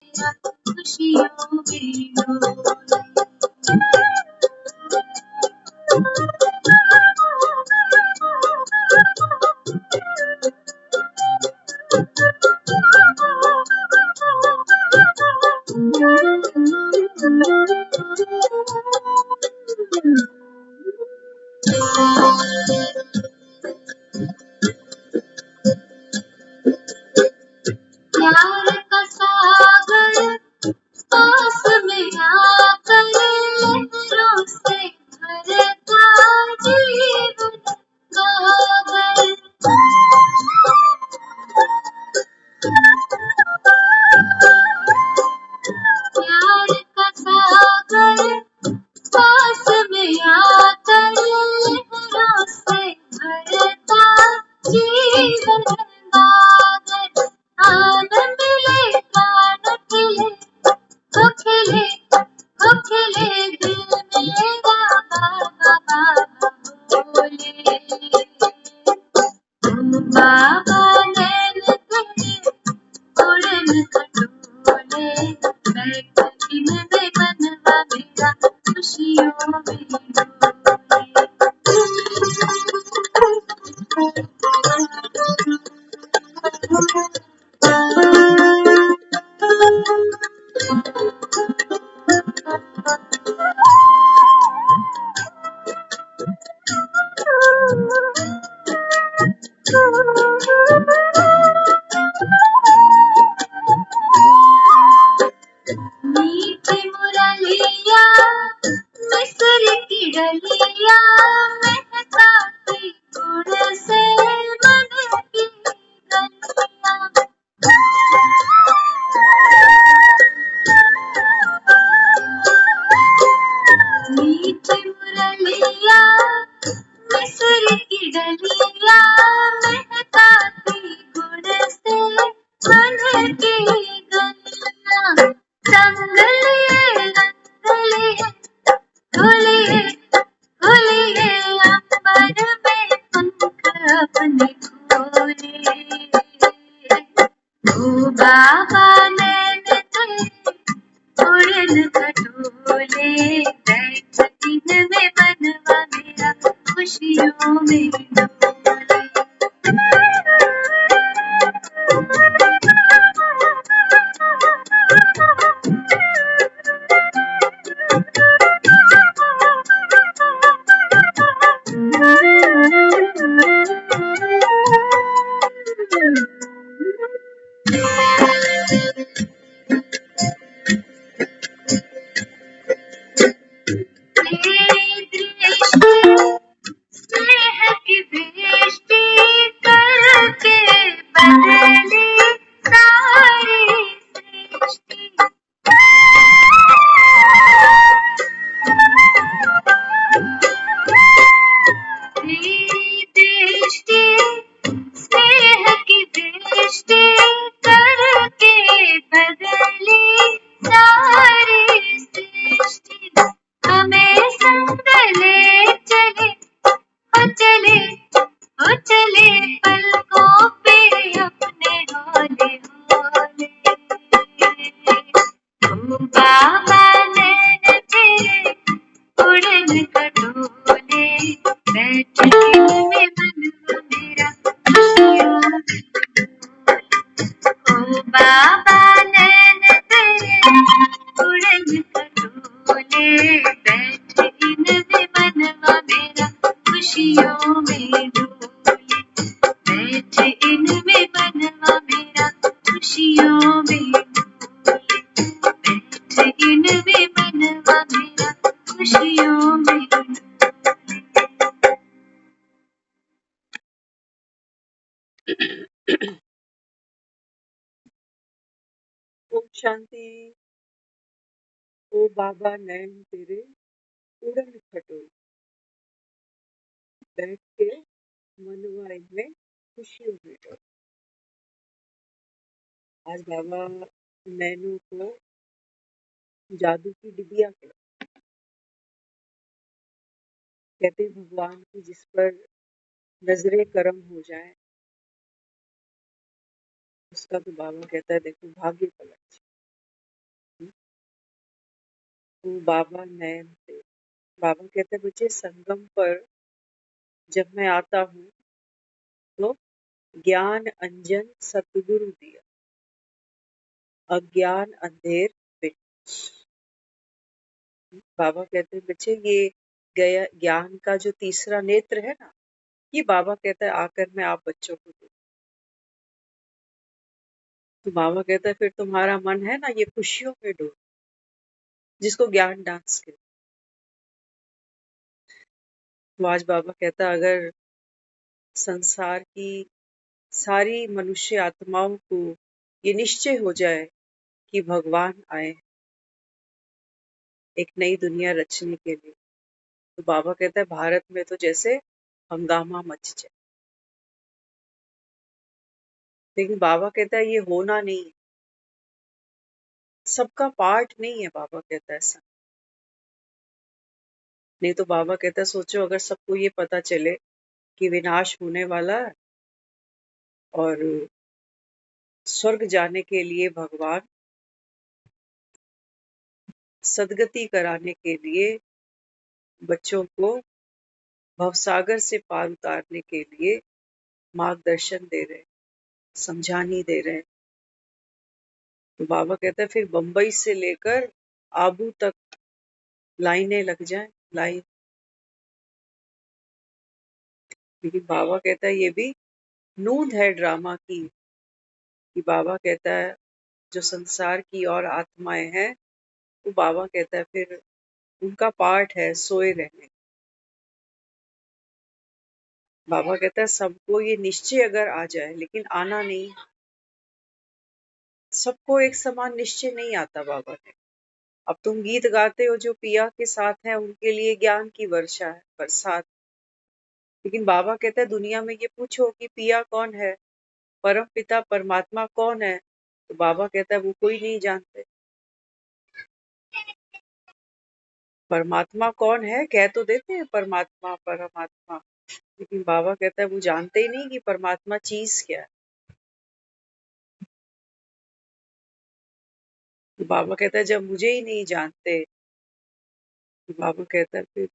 मेरा खुशियों में डोले। प्यार का सागर पास में आकर लहरों से भरता जीवन गागर। प्यार का सागर पास में आकर लहरों से भरता जीवन गागर। आन मिले प्राण खिले हो खिले हो खिले दिल मेरा बाबा बाबा बोले। बाबा नैन तेरे उड़न खटोले। बैठ इनमें मनवा मेरा खुशियों में डोले। मीठी मुरलिया मिस्र की डलिया महकाती गुड़ से मन की गलियां। मीठी मुरलिया मिस्र की डलिया महकाती गुड़ से मन की गलियां। संग लिए रंग लिए धुलिए धुलिए अंबर में पंख अपने खोले। ओ बाबा नैन तेरे उड़न खटोले। बैठ इनमें मनवा मेरा खुशियों में डोले। तेरी दृष्टि स्नेह की दृष्टि करके बदली सारी सृष्टि। तेरी दृष्टि स्नेह की दृष्टि करके बदली सारी सृष्टि। हमें संग ले चले हो चले हो चले पलकों पे अपने हौले हौले। ओ बाबा नैन तेरे उड़न खटोले। बैठ इनमें मनवा मेरा खुशियों में डोले। ओ बाबा नैन तेरे उड़न खटोले। बैठ इनमें मनवा मेरा खुशियों में डोले। बैठ इनमें मनवा मेरा खुशियों में डोले। बैठ इनमें मनवा मेरा खुशियों में डोले। ओम शांति। ओ बाबा नैन तेरे उड़न खटोले। बैठ के मनवा इनमें खुशियों में डोले। आज बाबा नैनों को जादू की डिबिया कहते हैं भगवान की जिस पर नजरे करम हो जाए उसका तो बाबा कहता है देखो भाग्य पलट। तू बाबा नैन दे। बाबा कहते हैं बच्चे संगम पर जब मैं आता हूँ तो ज्ञान अंजन सतगुरु दिया, अज्ञान अंधेर मिट। बाबा कहते हैं बच्चे ये गया ज्ञान का जो तीसरा नेत्र है ना, ये बाबा कहता है आकर मैं आप बच्चों को दूं। तो बाबा कहता है फिर तुम्हारा मन है ना ये खुशियों में डूब, जिसको ज्ञान डांस के। तो आज बाबा कहता है अगर संसार की सारी मनुष्य आत्माओं को ये निश्चय हो जाए कि भगवान आए एक नई दुनिया रचने के लिए, तो बाबा कहता है भारत में तो जैसे हंगामा मच जाए। लेकिन बाबा कहता है ये होना नहीं है, सबका पार्ट नहीं है। बाबा कहता है ऐसा नहीं। तो बाबा कहता है सोचो अगर सबको ये पता चले कि विनाश होने वाला है और स्वर्ग जाने के लिए भगवान सदगति कराने के लिए बच्चों को भवसागर से पार उतारने के लिए मार्गदर्शन दे रहे, समझानी दे रहे। तो बाबा कहता है फिर बंबई से लेकर आबू तक लाइनें लग जाएं, लाइन। लेकिन बाबा कहता है ये भी नूंद है ड्रामा की, कि बाबा कहता है जो संसार की और आत्माएं हैं वो बाबा कहता है फिर उनका पार्ट है सोए रहने। बाबा कहता है सबको ये निश्चय अगर आ जाए, लेकिन आना नहीं, सबको एक समान निश्चय नहीं आता बाबा ने। अब तुम गीत गाते हो जो पिया के साथ है उनके लिए ज्ञान की वर्षा है, बरसात। लेकिन बाबा कहता है दुनिया में ये पूछो कि पिया कौन है, परम पिता परमात्मा कौन है, तो बाबा कहता है वो कोई नहीं जानते। परमात्मा कौन है कह तो देते हैं परमात्मा परमात्मा, लेकिन बाबा कहता है वो जानते ही नहीं कि परमात्मा चीज क्या है। तो बाबा कहता है जब मुझे ही नहीं जानते, तो बाबा कहता है फिर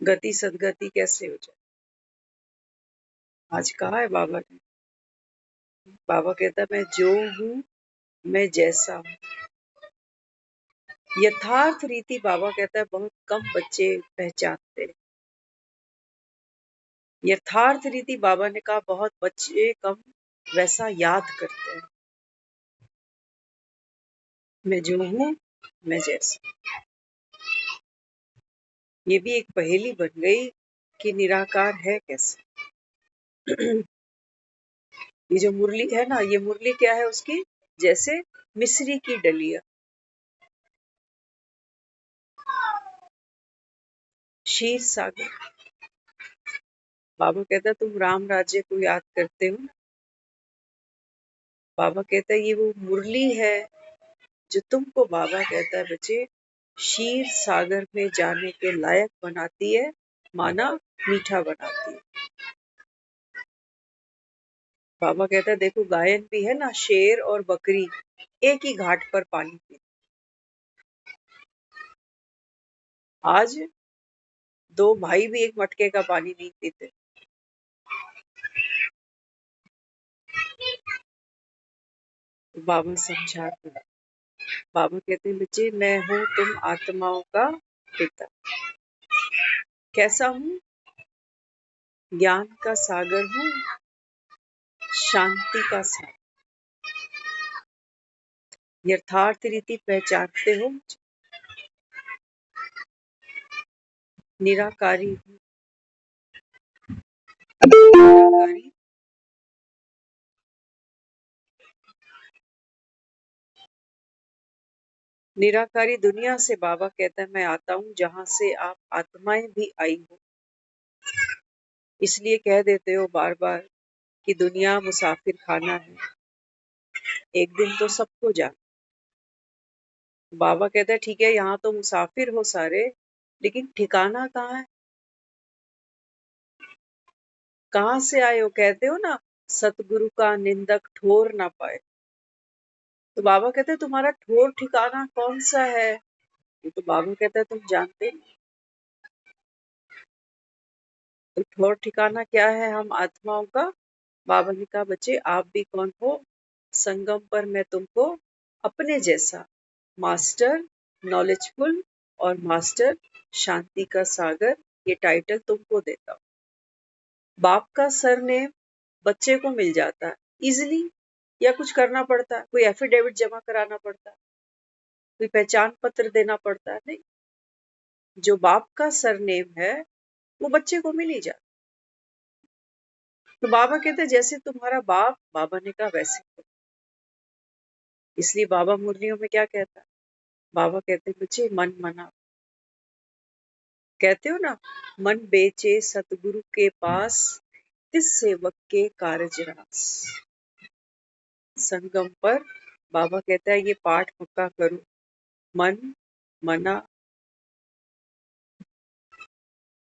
गति सदगति कैसे हो जाए। आज कहा है बाबा ने, बाबा कहता है मैं जो हूँ मैं जैसा हूँ। यथार्थ रीति बाबा कहता है बहुत कम बच्चे पहचानते हैं। यथार्थ रीति बाबा ने कहा बहुत बच्चे कम वैसा याद करते हैं। मैं जो हूँ मैं जैसा। ये भी एक पहेली बन गई कि निराकार है कैसे। ये जो मुरली है ना, ये मुरली क्या है उसकी, जैसे मिस्री की डलिया। क्षीर सागर। बाबा कहता है तुम राम राज्य को याद करते हो ना, बाबा कहता है ये वो मुरली है जो तुमको बाबा कहता है बच्चे क्षीर सागर में जाने के लायक बनाती है, माना मीठा बनाती है। बाबा कहता है देखो गायन भी है ना, शेर और बकरी एक ही घाट पर पानी पीते। आज दो भाई भी एक मटके का पानी नहीं पीते। बाबा समझाते हैं, बाबा कहते हैं बच्चे मैं हूँ तुम आत्माओं का पिता। कैसा हूँ, ज्ञान का सागर हूँ, शांति का सागर। यथार्थ रीति पहचानते हो, निराकारी हूँ। निराकारी निराकारी दुनिया से बाबा कहता है मैं आता हूँ जहां से आप आत्माएं भी आई हो। इसलिए कह देते हो बार बार कि दुनिया मुसाफिर खाना है, एक दिन तो सबको जाना। बाबा कहता है ठीक है यहाँ तो मुसाफिर हो सारे, लेकिन ठिकाना कहाँ है, कहाँ से आए हो। कहते हो ना सतगुरु का निंदक ठोर ना पाए। तो बाबा कहते हैं तुम्हारा ठोर ठिकाना कौन सा है? ये तो बाबा कहता है तुम जानते नहीं। तो ठोर ठिकाना क्या है हम आत्माओं का? बाबा ने कहा बच्चे आप भी कौन हो? संगम पर मैं तुमको अपने जैसा मास्टर नॉलेजफुल और मास्टर शांति का सागर ये टाइटल तुमको देता हूँ। बाप का सरनेम बच्चे को मिल जाता है इजिली, या कुछ करना पड़ता है? कोई एफिडेविट जमा कराना पड़ता है? कोई पहचान पत्र देना पड़ता है? नहीं। जो बाप का सरनेम है वो बच्चे को मिल ही जाता। तो बाबा कहते हैं जैसे तुम्हारा बाप, बाबा ने कहा वैसे तुम। इसलिए बाबा मुरलियों में क्या कहता है? बाबा कहते हैं बच्चे मन मना, कहते हो ना, मन बेचे सतगुरु के पास, तिस सेवक के कारज रास। संगम पर बाबा कहता है ये पाठ पक्का करो, मन मना।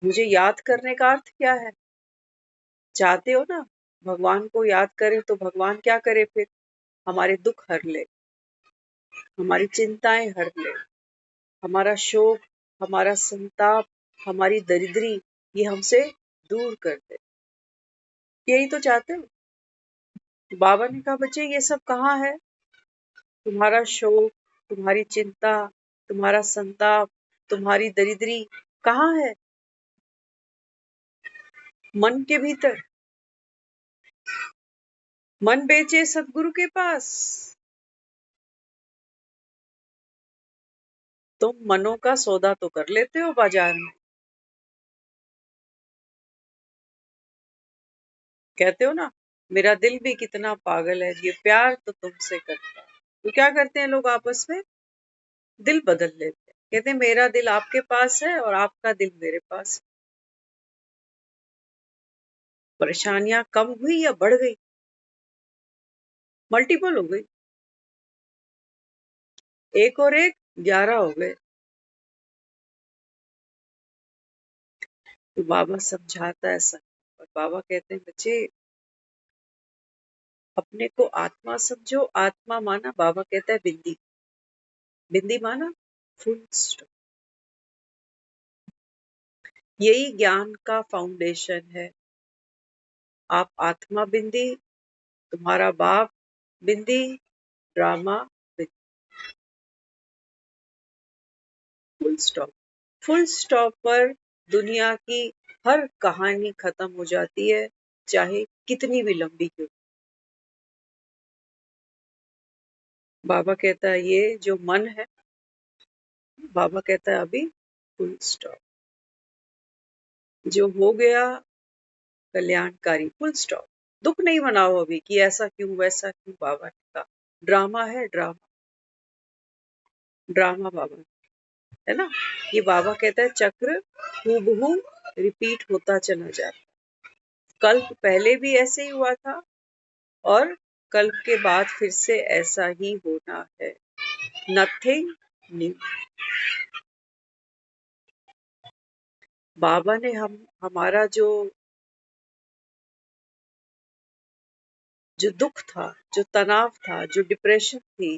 मुझे याद करने का अर्थ क्या है? चाहते हो ना भगवान को याद करें तो भगवान क्या करे फिर? हमारे दुख हर ले, हमारी चिंताएं हर ले, हमारा शोक, हमारा संताप, हमारी दरिद्री ये हमसे दूर कर दे। यही तो चाहते हो। बाबा ने कहा बच्चे ये सब कहाँ है? तुम्हारा शोक, तुम्हारी चिंता, तुम्हारा संताप, तुम्हारी दरिद्री कहाँ है? मन के भीतर। मन बेचे सतगुरु के पास। तुम मनों का सौदा तो कर लेते हो बाजार में, कहते हो ना मेरा दिल भी कितना पागल है, ये प्यार तो तुमसे करता है। तो क्या करते हैं लोग आपस में? दिल बदल लेते हैं। कहते हैं मेरा दिल आपके पास है और आपका दिल मेरे पास है। परेशानियां कम हुई या बढ़ गई? मल्टीपल हो गई। एक और एक 11 हो गए। तो बाबा समझाता है सब, और बाबा कहते हैं बच्चे अपने को आत्मा समझो। आत्मा माना बाबा कहता है बिंदी, बिंदी माना फुल स्टॉप। यही ज्ञान का फाउंडेशन है। आप आत्मा बिंदी, तुम्हारा बाप बिंदी, ड्रामा बिंदी, फुल स्टॉप। फुल स्टॉप पर दुनिया की हर कहानी खत्म हो जाती है, चाहे कितनी भी लंबी क्यों। बाबा कहता है ये जो मन है, बाबा कहता है अभी फुल स्टॉप। जो हो गया कल्याणकारी, फुल स्टॉप। दुख नहीं मनाओ अभी कि ऐसा क्यों वैसा क्यों। बाबा ने कहा ड्रामा है, ड्रामा, ड्रामा बाबा, है ना। ये बाबा कहता है चक्र हूबहू रिपीट होता चला जाता। कल्प पहले भी ऐसे ही हुआ था और कल्प के बाद फिर से ऐसा ही होना है। Nothing new. बाबा ने हमारा जो दुख था, जो तनाव था, जो डिप्रेशन थी,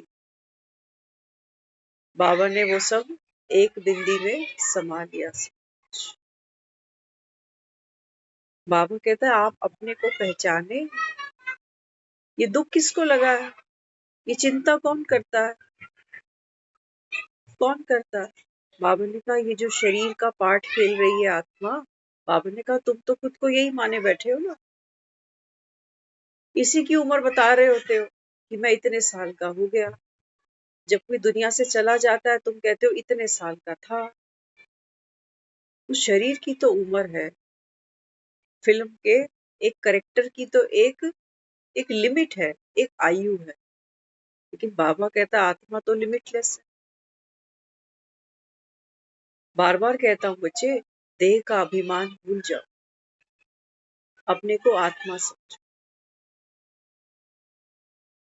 बाबा ने वो सब एक बिंदी में समा लिया। बाबा कहता है आप अपने को पहचाने। ये दुख किसको लगा है? ये चिंता कौन करता है? कौन करता है? बाबा ने कहा ये जो शरीर का पार्ट खेल रही है आत्मा, बाबा ने कहा तुम तो खुद को यही माने बैठे हो ना। इसी की उम्र बता रहे होते हो कि मैं इतने साल का हो गया। जब कोई दुनिया से चला जाता है तुम कहते हो इतने साल का था। उस शरीर की तो उम्र है। फिल्म के एक करेक्टर की तो एक एक लिमिट है, एक आयु है। लेकिन बाबा कहता आत्मा तो लिमिटलेस है। बार बार कहता हूँ बच्चे देह का अभिमान भूल जाओ, अपने को आत्मा समझो।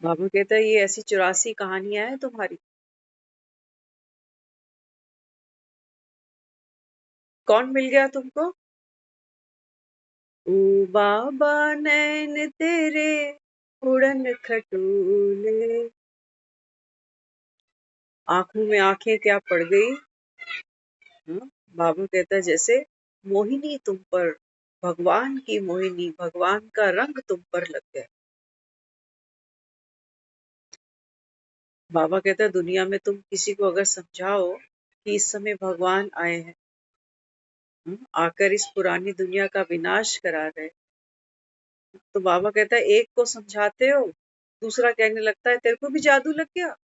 बाबा कहता है ये ऐसी 84 कहानियां हैं तुम्हारी। कौन मिल गया तुमको? ओ बाबा नैन तेरे उड़न खटोले, आंखों में आंखें क्या पड़ गई। बाबा कहता है जैसे मोहिनी तुम पर, भगवान की मोहिनी, भगवान का रंग तुम पर लग गया। बाबा कहता है दुनिया में तुम किसी को अगर समझाओ कि इस समय भगवान आए हैं, आकर इस पुरानी दुनिया का विनाश करा रहे, तो बाबा कहता है एक को समझाते हो, दूसरा कहने लगता है तेरे को भी जादू लग गया।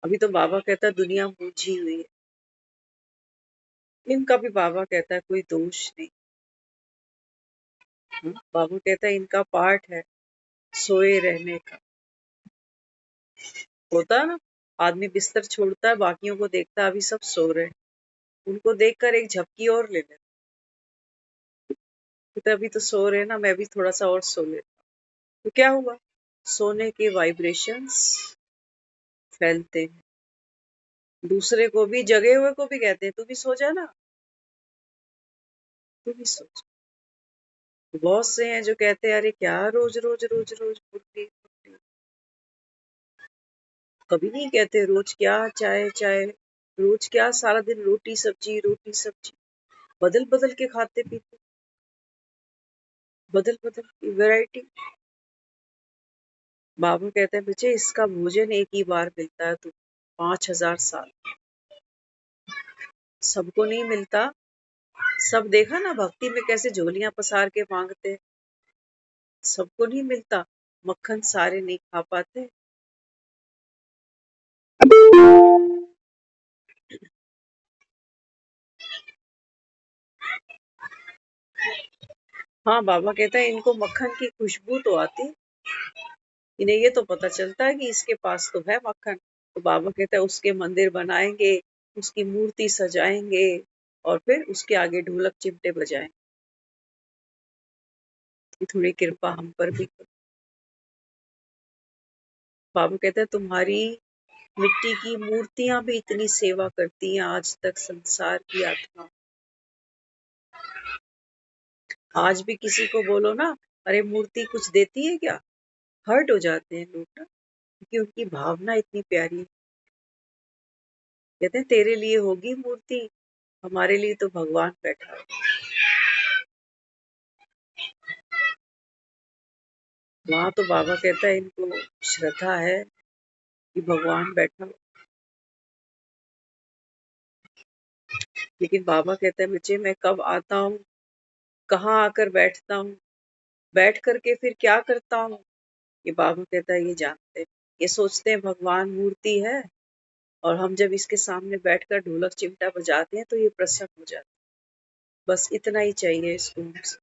अभी तो बाबा कहता है दुनिया बूझी हुई है। इनका भी बाबा कहता है कोई दोष नहीं। बाबा कहता है इनका पार्ट है सोए रहने का। होता है ना, आदमी बिस्तर छोड़ता है, बाकियों को देखता है अभी सब सो रहे हैं, उनको देखकर एक झपकी और ले लेता, कहता अभी तो सो रहे हैं ना, मैं भी थोड़ा सा और सो लेता। तो क्या हुआ, सोने के वाइब्रेशंस फैलते हैं, दूसरे को भी, जगे हुए को भी कहते हैं तू भी सो जा ना, तू भी सो जा। बहुत से हैं जो कहते हैं अरे क्या रोज रोज रोज रोज उठती, कभी नहीं कहते रोज क्या चाय चाय, रोज क्या सारा दिन रोटी सब्जी, बदल बदल के खाते पीते, बदल बदल की वैरायटी। बाबू कहते हैं बच्चे इसका भोजन एक ही बार मिलता है, तो 5000 साल सबको नहीं मिलता। सब देखा ना भक्ति में कैसे झोलियां पसार के मांगते, सबको नहीं मिलता, मक्खन सारे नहीं खा पाते। हाँ बाबा कहता है इनको मक्खन की खुशबू तो आती, इन्हें ये तो पता चलता है कि इसके पास तो है मक्खन। तो बाबा कहता है उसके मंदिर बनाएंगे, उसकी मूर्ति सजाएंगे और फिर उसके आगे ढोलक चिमटे बजाएंगे, थोड़ी कृपा हम पर भी करो। बाबा कहता है तुम्हारी मिट्टी की मूर्तियां भी इतनी सेवा करती हैं आज तक संसार की आत्मा। आज भी किसी को बोलो ना अरे मूर्ति कुछ देती है क्या, हर्ट हो जाते हैं लोग ना, क्योंकि उनकी भावना इतनी प्यारी है। कहते हैं तेरे लिए होगी मूर्ति, हमारे लिए तो भगवान बैठा है। वहां तो बाबा कहता है इनको श्रद्धा है कि भगवान बैठा हो, लेकिन बाबा कहता है बच्चे मैं कब आता हूँ, कहाँ आकर बैठता हूँ, बैठ करके फिर क्या करता हूँ, ये बाबा कहता है ये जानते हैं। ये सोचते हैं भगवान मूर्ति है और हम जब इसके सामने बैठकर ढोलक चिमटा बजाते हैं तो ये प्रसन्न हो जाता है। बस इतना ही चाहिए इसको हमसे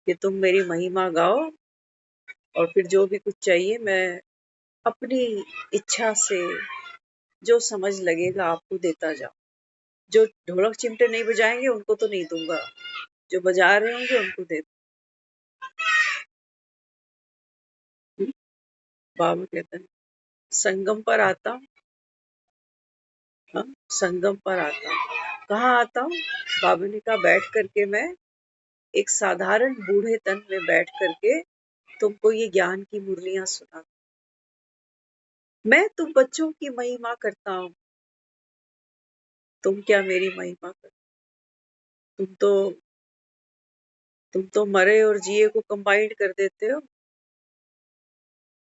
कि तुम मेरी महिमा गाओ, और फिर जो भी कुछ चाहिए मैं अपनी इच्छा से जो समझ लगेगा आपको देता जाऊं। जो ढोलक चिमटे नहीं बजाएंगे उनको तो नहीं दूंगा, जो बजा रहे होंगे उनको दे दूंगी। बाबा कहते हैं संगम पर आता हूँ, हाँ, संगम पर आता हूँ, कहाँ आता हूँ, बाबा ने कहा बैठ करके मैं एक साधारण बूढ़े तन में बैठ करके तुमको ये ज्ञान की मुरलियां सुना, मैं तुम बच्चों की महिमा करता हूँ, तुम क्या मेरी महिमा कर, तुम तो तुम तो मरे और जिए को कंबाइंड कर देते हो।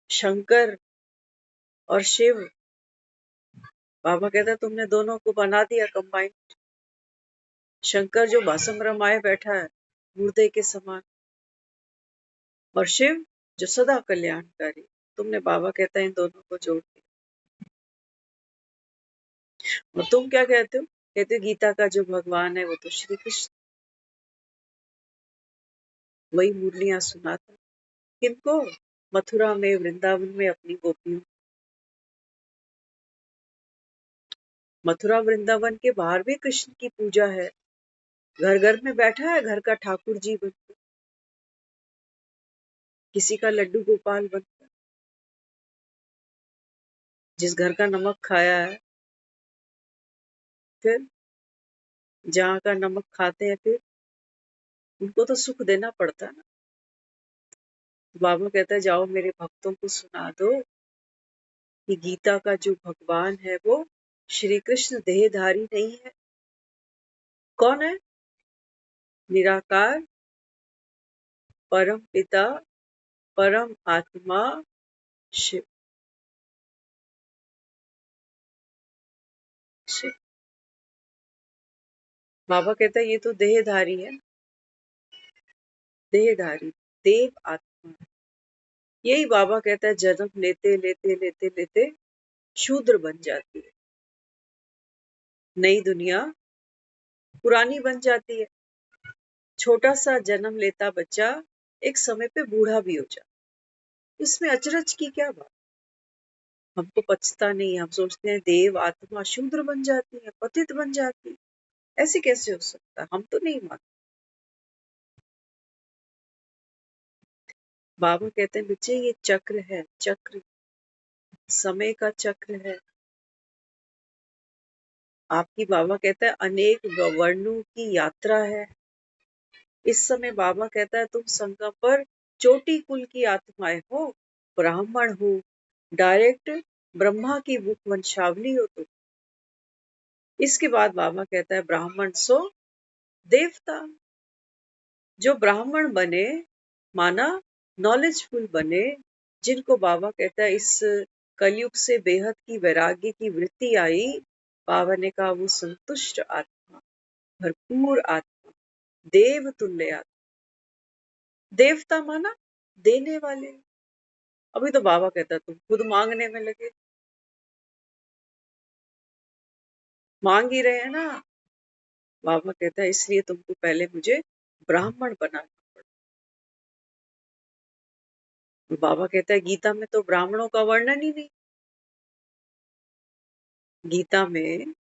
शंकर और शिव, बाबा कहता है तुमने दोनों को बना दिया कंबाइंड। शंकर जो भस्म रमाए बैठा है मुर्दे के समान, और शिव जो सदा कल्याणकारी, तुमने बाबा कहता है इन दोनों को जोड़ दिया। और तुम क्या कहते हो, कहते हो गीता का जो भगवान है वो तो श्री कृष्ण, वही मुरलियां सुनाता किनको, मथुरा में वृंदावन में अपनी गोपियों। मथुरा वृंदावन के बाहर भी कृष्ण की पूजा है, घर घर में बैठा है घर का ठाकुर जी बनकर, किसी का लड्डू गोपाल बनकर। जिस घर का नमक खाया है, फिर जहाँ का नमक खाते हैं फिर उनको तो सुख देना पड़ता है ना। तो बाबा कहता है जाओ मेरे भक्तों को सुना दो कि गीता का जो भगवान है वो श्री कृष्ण देहधारी नहीं है। कौन है? निराकार, परम पिता, परम आत्मा, शिव। शिव। बाबा कहता है ये तो देहधारी है, देहधारी, देव आत्मा। यही बाबा कहता है जन्म लेते लेते लेते लेते शूद्र बन जाती है, नई दुनिया पुरानी बन जाती है। छोटा सा जन्म लेता बच्चा एक समय पे बूढ़ा भी हो जाता, इसमें अचरज की क्या बात? हमको पचता नहीं, हम सोचते हैं देव आत्मा शूद्र बन जाती है, पतित बन जाती है, ऐसे कैसे हो सकता है? हम तो नहीं मानते। बाबा कहते हैं बच्चे ये चक्र है, चक्र, समय का चक्र है। आपकी बाबा कहता है अनेक वर्णों की यात्रा है। इस समय बाबा कहता है तुम संगम पर चोटी कुल की आत्माएं हो, ब्राह्मण हो, डायरेक्ट ब्रह्मा की वंशावली हो तुम। इसके बाद बाबा कहता है ब्राह्मण सो देवता। जो ब्राह्मण बने माना नॉलेजफुल बने, जिनको बाबा कहता है इस कलयुग से बेहद की वैराग्य की वृत्ति आई, बाबा ने कहा वो संतुष्ट आत्मा, भरपूर आत्मा, देव तुल्य आत्मा। देवता माना देने वाले। अभी तो बाबा कहता है तुम खुद मांगने में लगे, मांग ही रहे हैं ना। बाबा कहता है इसलिए तुमको पहले मुझे ब्राह्मण बनाना पड़ा। बाबा कहता है गीता में तो ब्राह्मणों का वर्णन ही नहीं। गीता में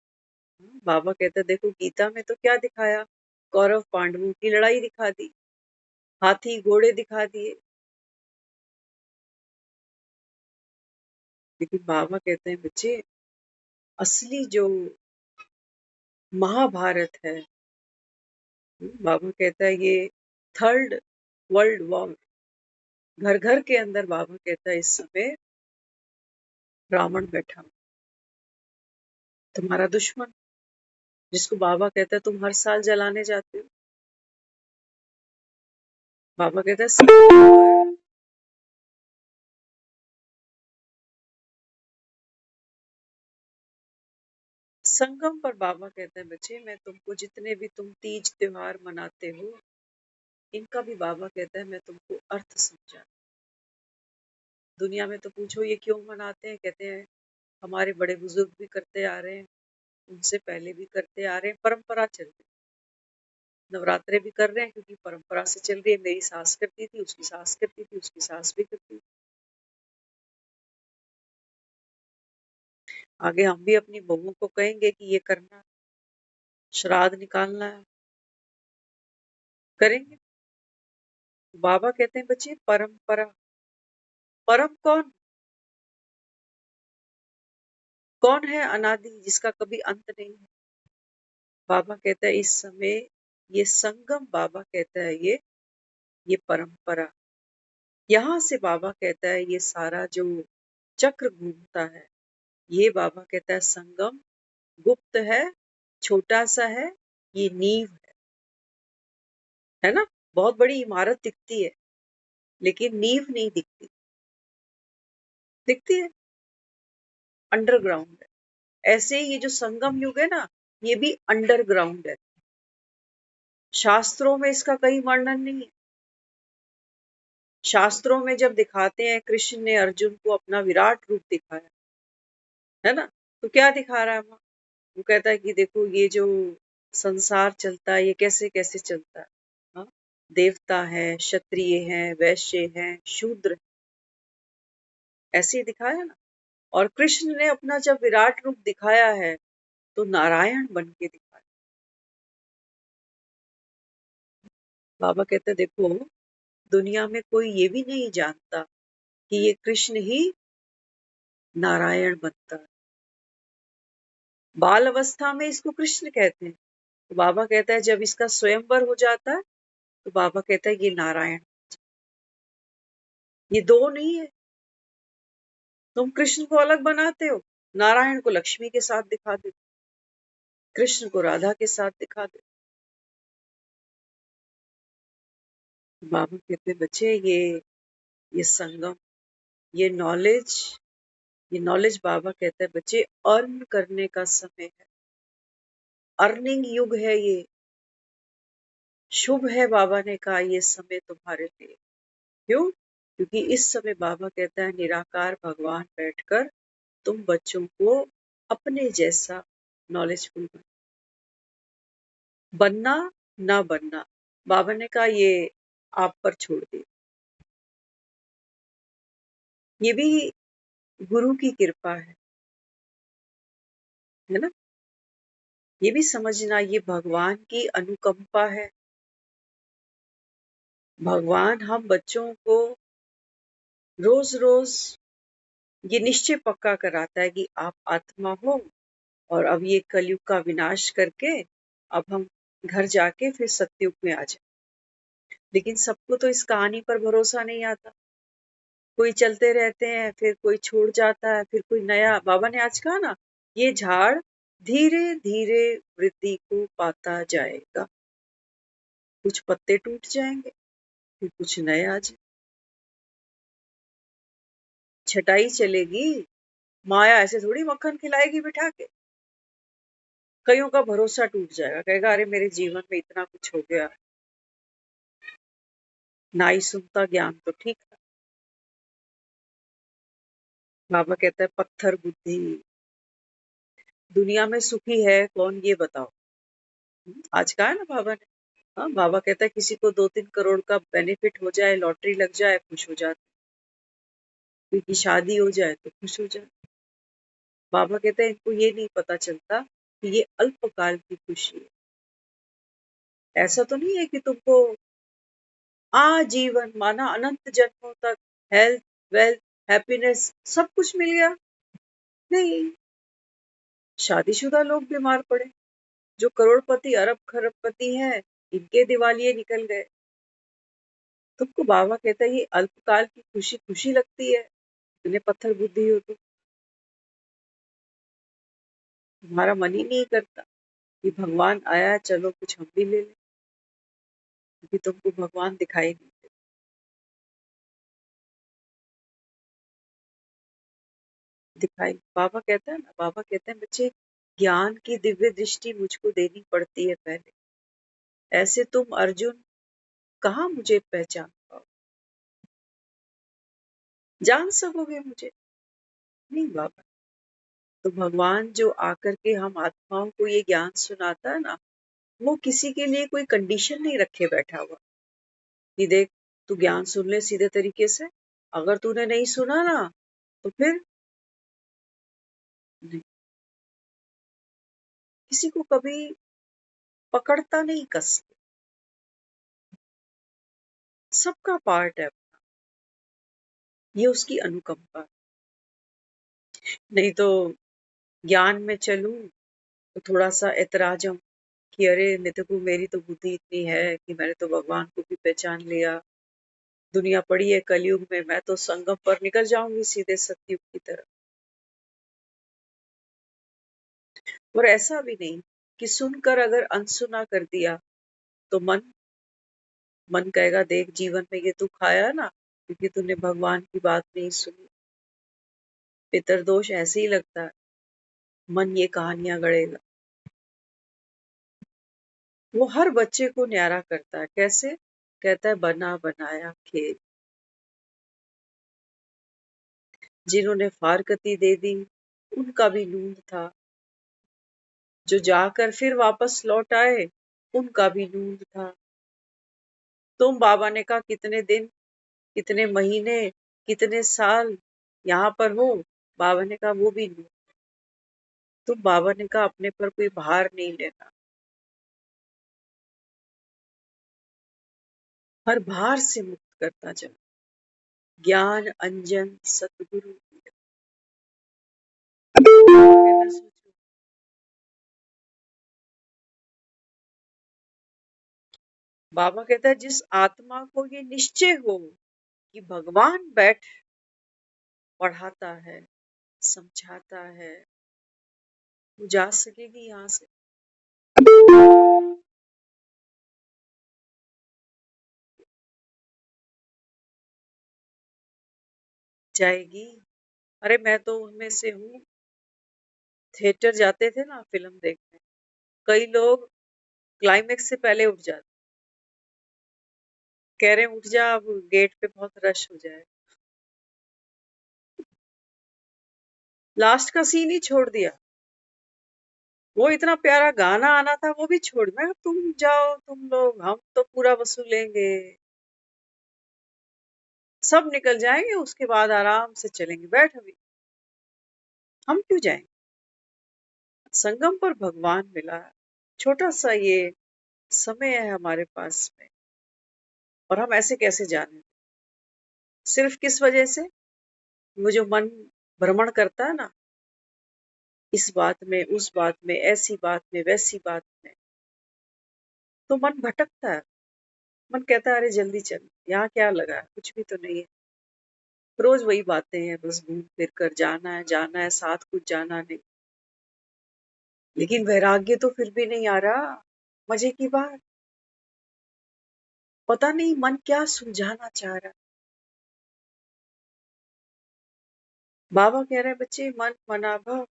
बाबा कहता है देखो गीता में तो क्या दिखाया, कौरव पांडवों की लड़ाई दिखा दी, हाथी घोड़े दिखा दिए, लेकिन बाबा कहते हैं बच्चे असली जो महाभारत है, बाबा कहता है ये थर्ड वर्ल्ड वॉर, घर घर के अंदर बाबा कहता है इस समय रावण बैठा हुआ, तुम्हारा दुश्मन, जिसको बाबा कहता है तुम हर साल जलाने जाते हो। बाबा कहता है संगम पर बाबा कहते हैं बच्चे मैं तुमको जितने भी तुम तीज त्योहार मनाते हो, इनका भी बाबा कहता है मैं तुमको अर्थ समझा। दुनिया में तो पूछो ये क्यों मनाते हैं, कहते हैं हमारे बड़े बुजुर्ग भी करते आ रहे हैं, उनसे पहले भी करते आ रहे हैं, परंपरा चल रही। नवरात्रे भी कर रहे हैं क्योंकि परंपरा से चल रही है, मेरी सास करती थी, उसकी सास करती थी, उसकी सास भी करती थी। आगे हम भी अपनी बहुओं को कहेंगे कि ये करना, श्राद्ध निकालना है, करेंगे। बाबा कहते हैं बच्चे परंपरा, परम कौन, कौन है अनादि जिसका कभी अंत नहीं है। बाबा कहता है इस समय ये संगम, बाबा कहता है ये परंपरा, यहाँ से बाबा कहता है ये सारा जो चक्र घूमता है, ये बाबा कहता है संगम गुप्त है, छोटा सा है, ये नींव है ना। बहुत बड़ी इमारत दिखती है लेकिन नींव नहीं दिखती, दिखती है अंडरग्राउंड है। ऐसे ही ये जो संगम युग है ना, ये भी अंडरग्राउंड है। शास्त्रों में इसका कहीं वर्णन नहीं है। शास्त्रों में जब दिखाते हैं कृष्ण ने अर्जुन को अपना विराट रूप दिखाया है ना, तो क्या दिखा रहा है वहां? वो कहता है कि देखो ये जो संसार चलता है ये कैसे कैसे चलता है। हाँ? देवता है, क्षत्रिय है, वैश्य है, शूद्र है, ऐसे ही दिखाया ना। और कृष्ण ने अपना जब विराट रूप दिखाया है तो नारायण बन के दिखाया। बाबा कहते देखो दुनिया में कोई ये भी नहीं जानता कि ये कृष्ण ही नारायण बनता है। बाल अवस्था में इसको कृष्ण कहते हैं, तो बाबा कहता है जब इसका स्वयंवर हो जाता है तो बाबा कहता है ये नारायण। ये दो नहीं है, तुम कृष्ण को अलग बनाते हो, नारायण को लक्ष्मी के साथ दिखा देते, कृष्ण को राधा के साथ दिखा देते। बाबा कहते बच्चे ये संगम, ये नॉलेज बाबा कहता है बच्चे अर्न करने का समय है, अर्निंग युग है ये, शुभ है। बाबा ने कहा ये समय तुम्हारे लिए। क्यों? क्योंकि इस समय बाबा कहता है निराकार भगवान बैठकर तुम बच्चों को अपने जैसा नॉलेजफुल बनना ना बनना, बाबा ने कहा ये आप पर छोड़ दे। ये भी गुरु की कृपा है ना। ये भी समझना ये भगवान की अनुकंपा है। भगवान हम बच्चों को रोज रोज ये निश्चय पक्का कराता है कि आप आत्मा हो और अब ये कलयुग का विनाश करके अब हम घर जाके फिर सतयुग में आ जाए। लेकिन सबको तो इस कहानी पर भरोसा नहीं आता, कोई चलते रहते हैं, फिर कोई छोड़ जाता है, फिर कोई नया। बाबा ने आज कहा ना, ये झाड़ धीरे धीरे वृद्धि को पाता जाएगा, कुछ पत्ते टूट जाएंगे, फिर कुछ नए आ जाए, छटाई चलेगी। माया ऐसे थोड़ी मक्खन खिलाएगी बिठा के। कईयों का भरोसा टूट जाएगा, कहेगा अरे मेरे जीवन में इतना कुछ हो गया, ना ही सुनता ज्ञान तो ठीक था। बाबा कहता है पत्थर बुद्धि, दुनिया में सुखी है कौन ये बताओ। आज कहा है ना बाबा ने। हाँ, बाबा कहता है किसी को 2-3 करोड़ का बेनिफिट हो जाए, लॉटरी लग जाए, खुश हो जाते, किसी की शादी हो जाए तो खुश हो जाए। बाबा कहते हैं इनको ये नहीं पता चलता कि ये अल्पकाल की खुशी है। ऐसा तो नहीं है कि तुमको आजीवन माना अनंत जन्मों तक हेल्थ, वेल्थ, हैप्पीनेस सब कुछ मिल गया। नहीं, शादीशुदा लोग बीमार पड़े, जो करोड़पति अरब खरबपति हैं इनके दिवालिये निकल गए। तुमको बाबा कहता है ये अल्पकाल की खुशी खुशी लगती है, इन्हें पत्थर बुद्धि हो तो तुम्हारा मन ही नहीं करता कि भगवान आया चलो कुछ हम भी ले लें, क्योंकि तुमको भगवान दिखाई नहीं दे। दिखाई बाबा कहता है ना, बाबा कहते हैं बच्चे ज्ञान की दिव्य दृष्टि मुझको देनी पड़ती है पहले, ऐसे तुम अर्जुन कहाँ मुझे पहचान पाओ, जान सकोगे मुझे नहीं बाबा। तो भगवान जो आकर के हम आत्माओं को ये ज्ञान सुनाता है ना, वो किसी के लिए कोई कंडीशन नहीं रखे बैठा हुआ कि देख तू ज्ञान सुन ले सीधे तरीके से, अगर तूने नहीं सुना ना तो फिर नहीं। किसी को कभी पकड़ता नहीं कस के, सबका पार्ट है, ये उसकी अनुकंपा। नहीं तो ज्ञान में चलूं तो थोड़ा सा ऐतराजम कि अरे देखो मेरी तो बुद्धि इतनी है कि मैंने तो भगवान को भी पहचान लिया, दुनिया पड़ी है कलयुग में, मैं तो संगम पर निकल जाऊंगी सीधे सतयुग की तरफ। और ऐसा भी नहीं कि सुनकर अगर अनसुना कर दिया तो मन कहेगा देख जीवन में ये तू खाया ना क्योंकि तूने भगवान की बात नहीं सुनी। पितरदोष ऐसे ही लगता है, मन ये कहानियां गढ़ेगा। वो हर बच्चे को न्यारा करता है, कैसे? कहता है बना बनाया खेल। जिन्होंने फारकती दे दी उनका भी नूंद था, जो जाकर फिर वापस लौट आए उनका भी नूंद था। तुम बाबा ने कहा कितने दिन, कितने महीने, कितने साल यहाँ पर हो, बाबा ने कहा वो भी नूंद। तुम बाबा ने कहा अपने पर कोई भार नहीं लेना, हर भार से मुक्त करता चल। ज्ञान अंजन सतगुरु कहता सोचो। बाबा कहता है जिस आत्मा को ये निश्चय हो कि भगवान बैठ पढ़ाता है, समझाता है, वो जा सकेगी यहाँ से? जाएगी? अरे मैं तो उनमें से हूँ। थिएटर जाते थे ना फिल्म देखने, कई लोग क्लाइमेक्स से पहले उठ जाते, कह रहे हैं उठ जा, अब गेट पे बहुत रश हो जाए। लास्ट का सीन ही छोड़ दिया। वो इतना प्यारा गाना आना था वो भी छोड़, मैं तुम जाओ तुम लोग, हम तो पूरा वसूलेंगे, सब निकल जाएंगे, उसके बाद आराम से चलेंगे, बैठ अभी, हम क्यों जाएंगे? संगम पर भगवान मिला, छोटा सा ये समय है हमारे पास में, और हम ऐसे कैसे जाने? सिर्फ किस वजह से? वो जो मन भ्रमण करता है ना, इस बात में उस बात में, ऐसी बात में वैसी बात में, तो मन भटकता है। मन कहता है अरे जल्दी चल, यहाँ क्या लगा है, कुछ भी तो नहीं है, रोज वही बातें हैं, बस घूम फिर कर जाना है, साथ कुछ जाना नहीं। लेकिन वैराग्य तो फिर भी नहीं आ रहा। मजे की बात, पता नहीं मन क्या सुलझाना चाह रहा है। बाबा कह रहे हैं बच्चे मन मना भव,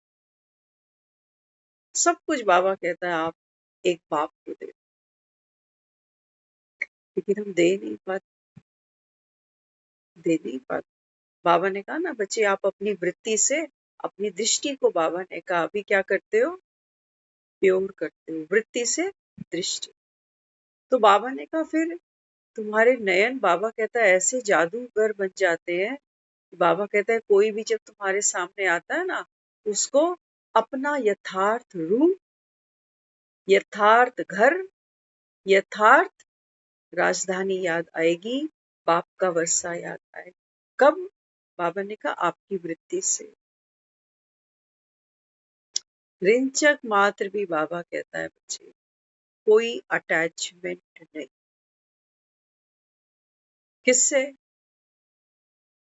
सब कुछ बाबा कहता है आप एक बाप को दे, लेकिन हम दे नहीं पाते। बाबा ने कहा ना बच्चे आप अपनी वृत्ति से, अपनी दृष्टि को, बाबा ने कहा अभी क्या करते हो, प्योर करते हो, वृत्ति से दृष्टि। तो बाबा ने कहा फिर तुम्हारे नयन, बाबा कहता है ऐसे जादूगर बन जाते हैं। बाबा कहता है कोई भी जब तुम्हारे सामने आता है ना, उसको अपना यथार्थ रूप, यथार्थ घर, यथार्थ राजधानी याद आएगी, बाप का वर्षा याद आएगा। कब? बाबा ने कहा आपकी वृत्ति से। रिंचक मात्र भी बाबा कहता है बच्चे कोई अटैचमेंट नहीं। किससे?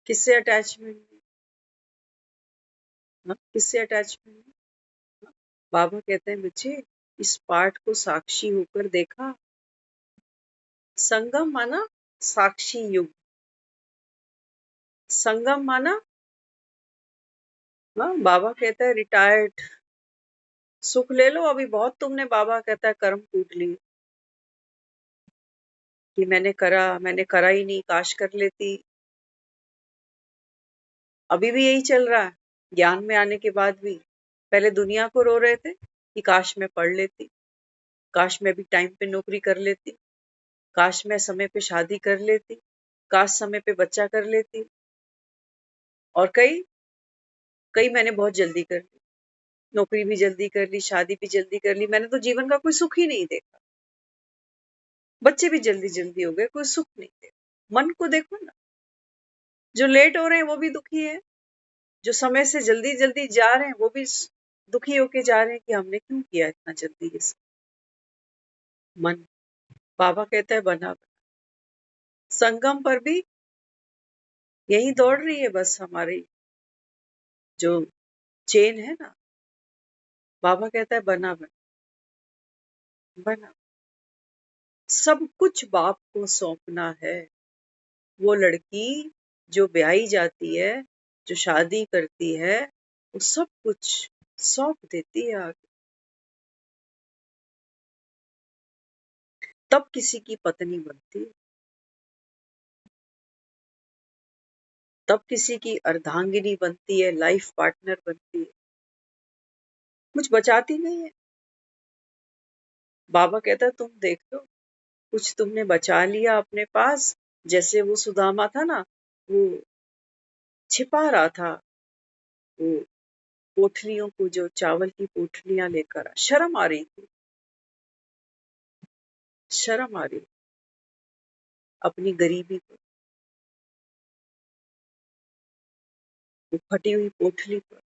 किससे अटैचमेंट नहीं? हाँ, किससे अटैचमेंट नहीं? हाँ, बाबा कहते हैं बच्चे इस पाठ को साक्षी होकर देखा। संगम माना साक्षी युग, संगम माना, हाँ, बाबा कहता है रिटायर्ड, सुख ले लो अभी, बहुत तुमने, बाबा कहता है कर्म कूट लिए कि मैंने करा ही नहीं, काश कर लेती। अभी भी यही चल रहा है, ज्ञान में आने के बाद भी। पहले दुनिया को रो रहे थे कि काश मैं पढ़ लेती, काश मैं भी टाइम पे नौकरी कर लेती, काश मैं समय पे शादी कर लेती, काश समय पे बच्चा कर लेती, और कई कई मैंने बहुत जल्दी कर ली, नौकरी भी जल्दी कर ली, शादी भी जल्दी कर ली, मैंने तो जीवन का कोई सुख ही नहीं देखा, बच्चे भी जल्दी जल्दी हो गए, कोई सुख नहीं देखा। मन को देखो ना, जो लेट हो रहे हैं वो भी दुखी है, जो समय से जल्दी जल्दी जा रहे हैं वो भी दुखी होके जा रहे हैं कि हमने क्यों किया इतना जल्दी ये सब। मन, बाबा कहता है बना बना। संगम पर भी यही दौड़ रही है, बस हमारी जो चेन है ना, बाबा कहता है बना बना बना। सब कुछ बाप को सौंपना है। वो लड़की जो ब्याही जाती है, जो शादी करती है, वो सब कुछ सौंप देती है आगे। तब किसी की पत्नी बनती है, तब किसी की अर्धांगिनी बनती है, लाइफ पार्टनर बनती है, कुछ बचाती नहीं है। बाबा कहता है तुम देख लो, कुछ तुमने बचा लिया अपने पास, जैसे वो सुदामा था ना, वो छिपा रहा था वो पोटलियों को, जो चावल की पोटलियां लेकर, शर्म आ रही थी, शर्म आ रही अपनी गरीबी पर, वो फटी हुई पोटली पर।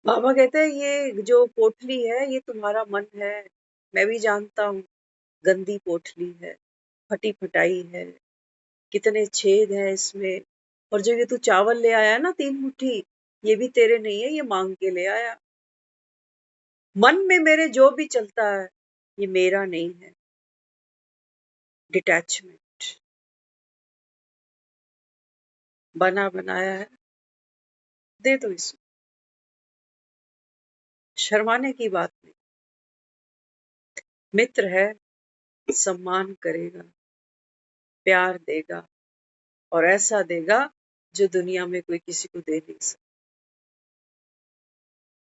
बाबा कहते हैं ये जो पोटली है ये तुम्हारा मन है, मैं भी जानता हूँ, गंदी पोटली है, फटी फटाई है, कितने छेद हैं इसमें, और जो ये तू चावल ले आया ना 3 मुट्ठी, ये भी तेरे नहीं है, ये मांग के ले आया। मन में मेरे जो भी चलता है ये मेरा नहीं है। डिटैचमेंट बना बनाया है, दे दो इसको। शर्माने की बात नहीं। मित्र है, सम्मान करेगा, प्यार देगा और ऐसा देगा जो दुनिया में कोई किसी को दे नहीं सकता।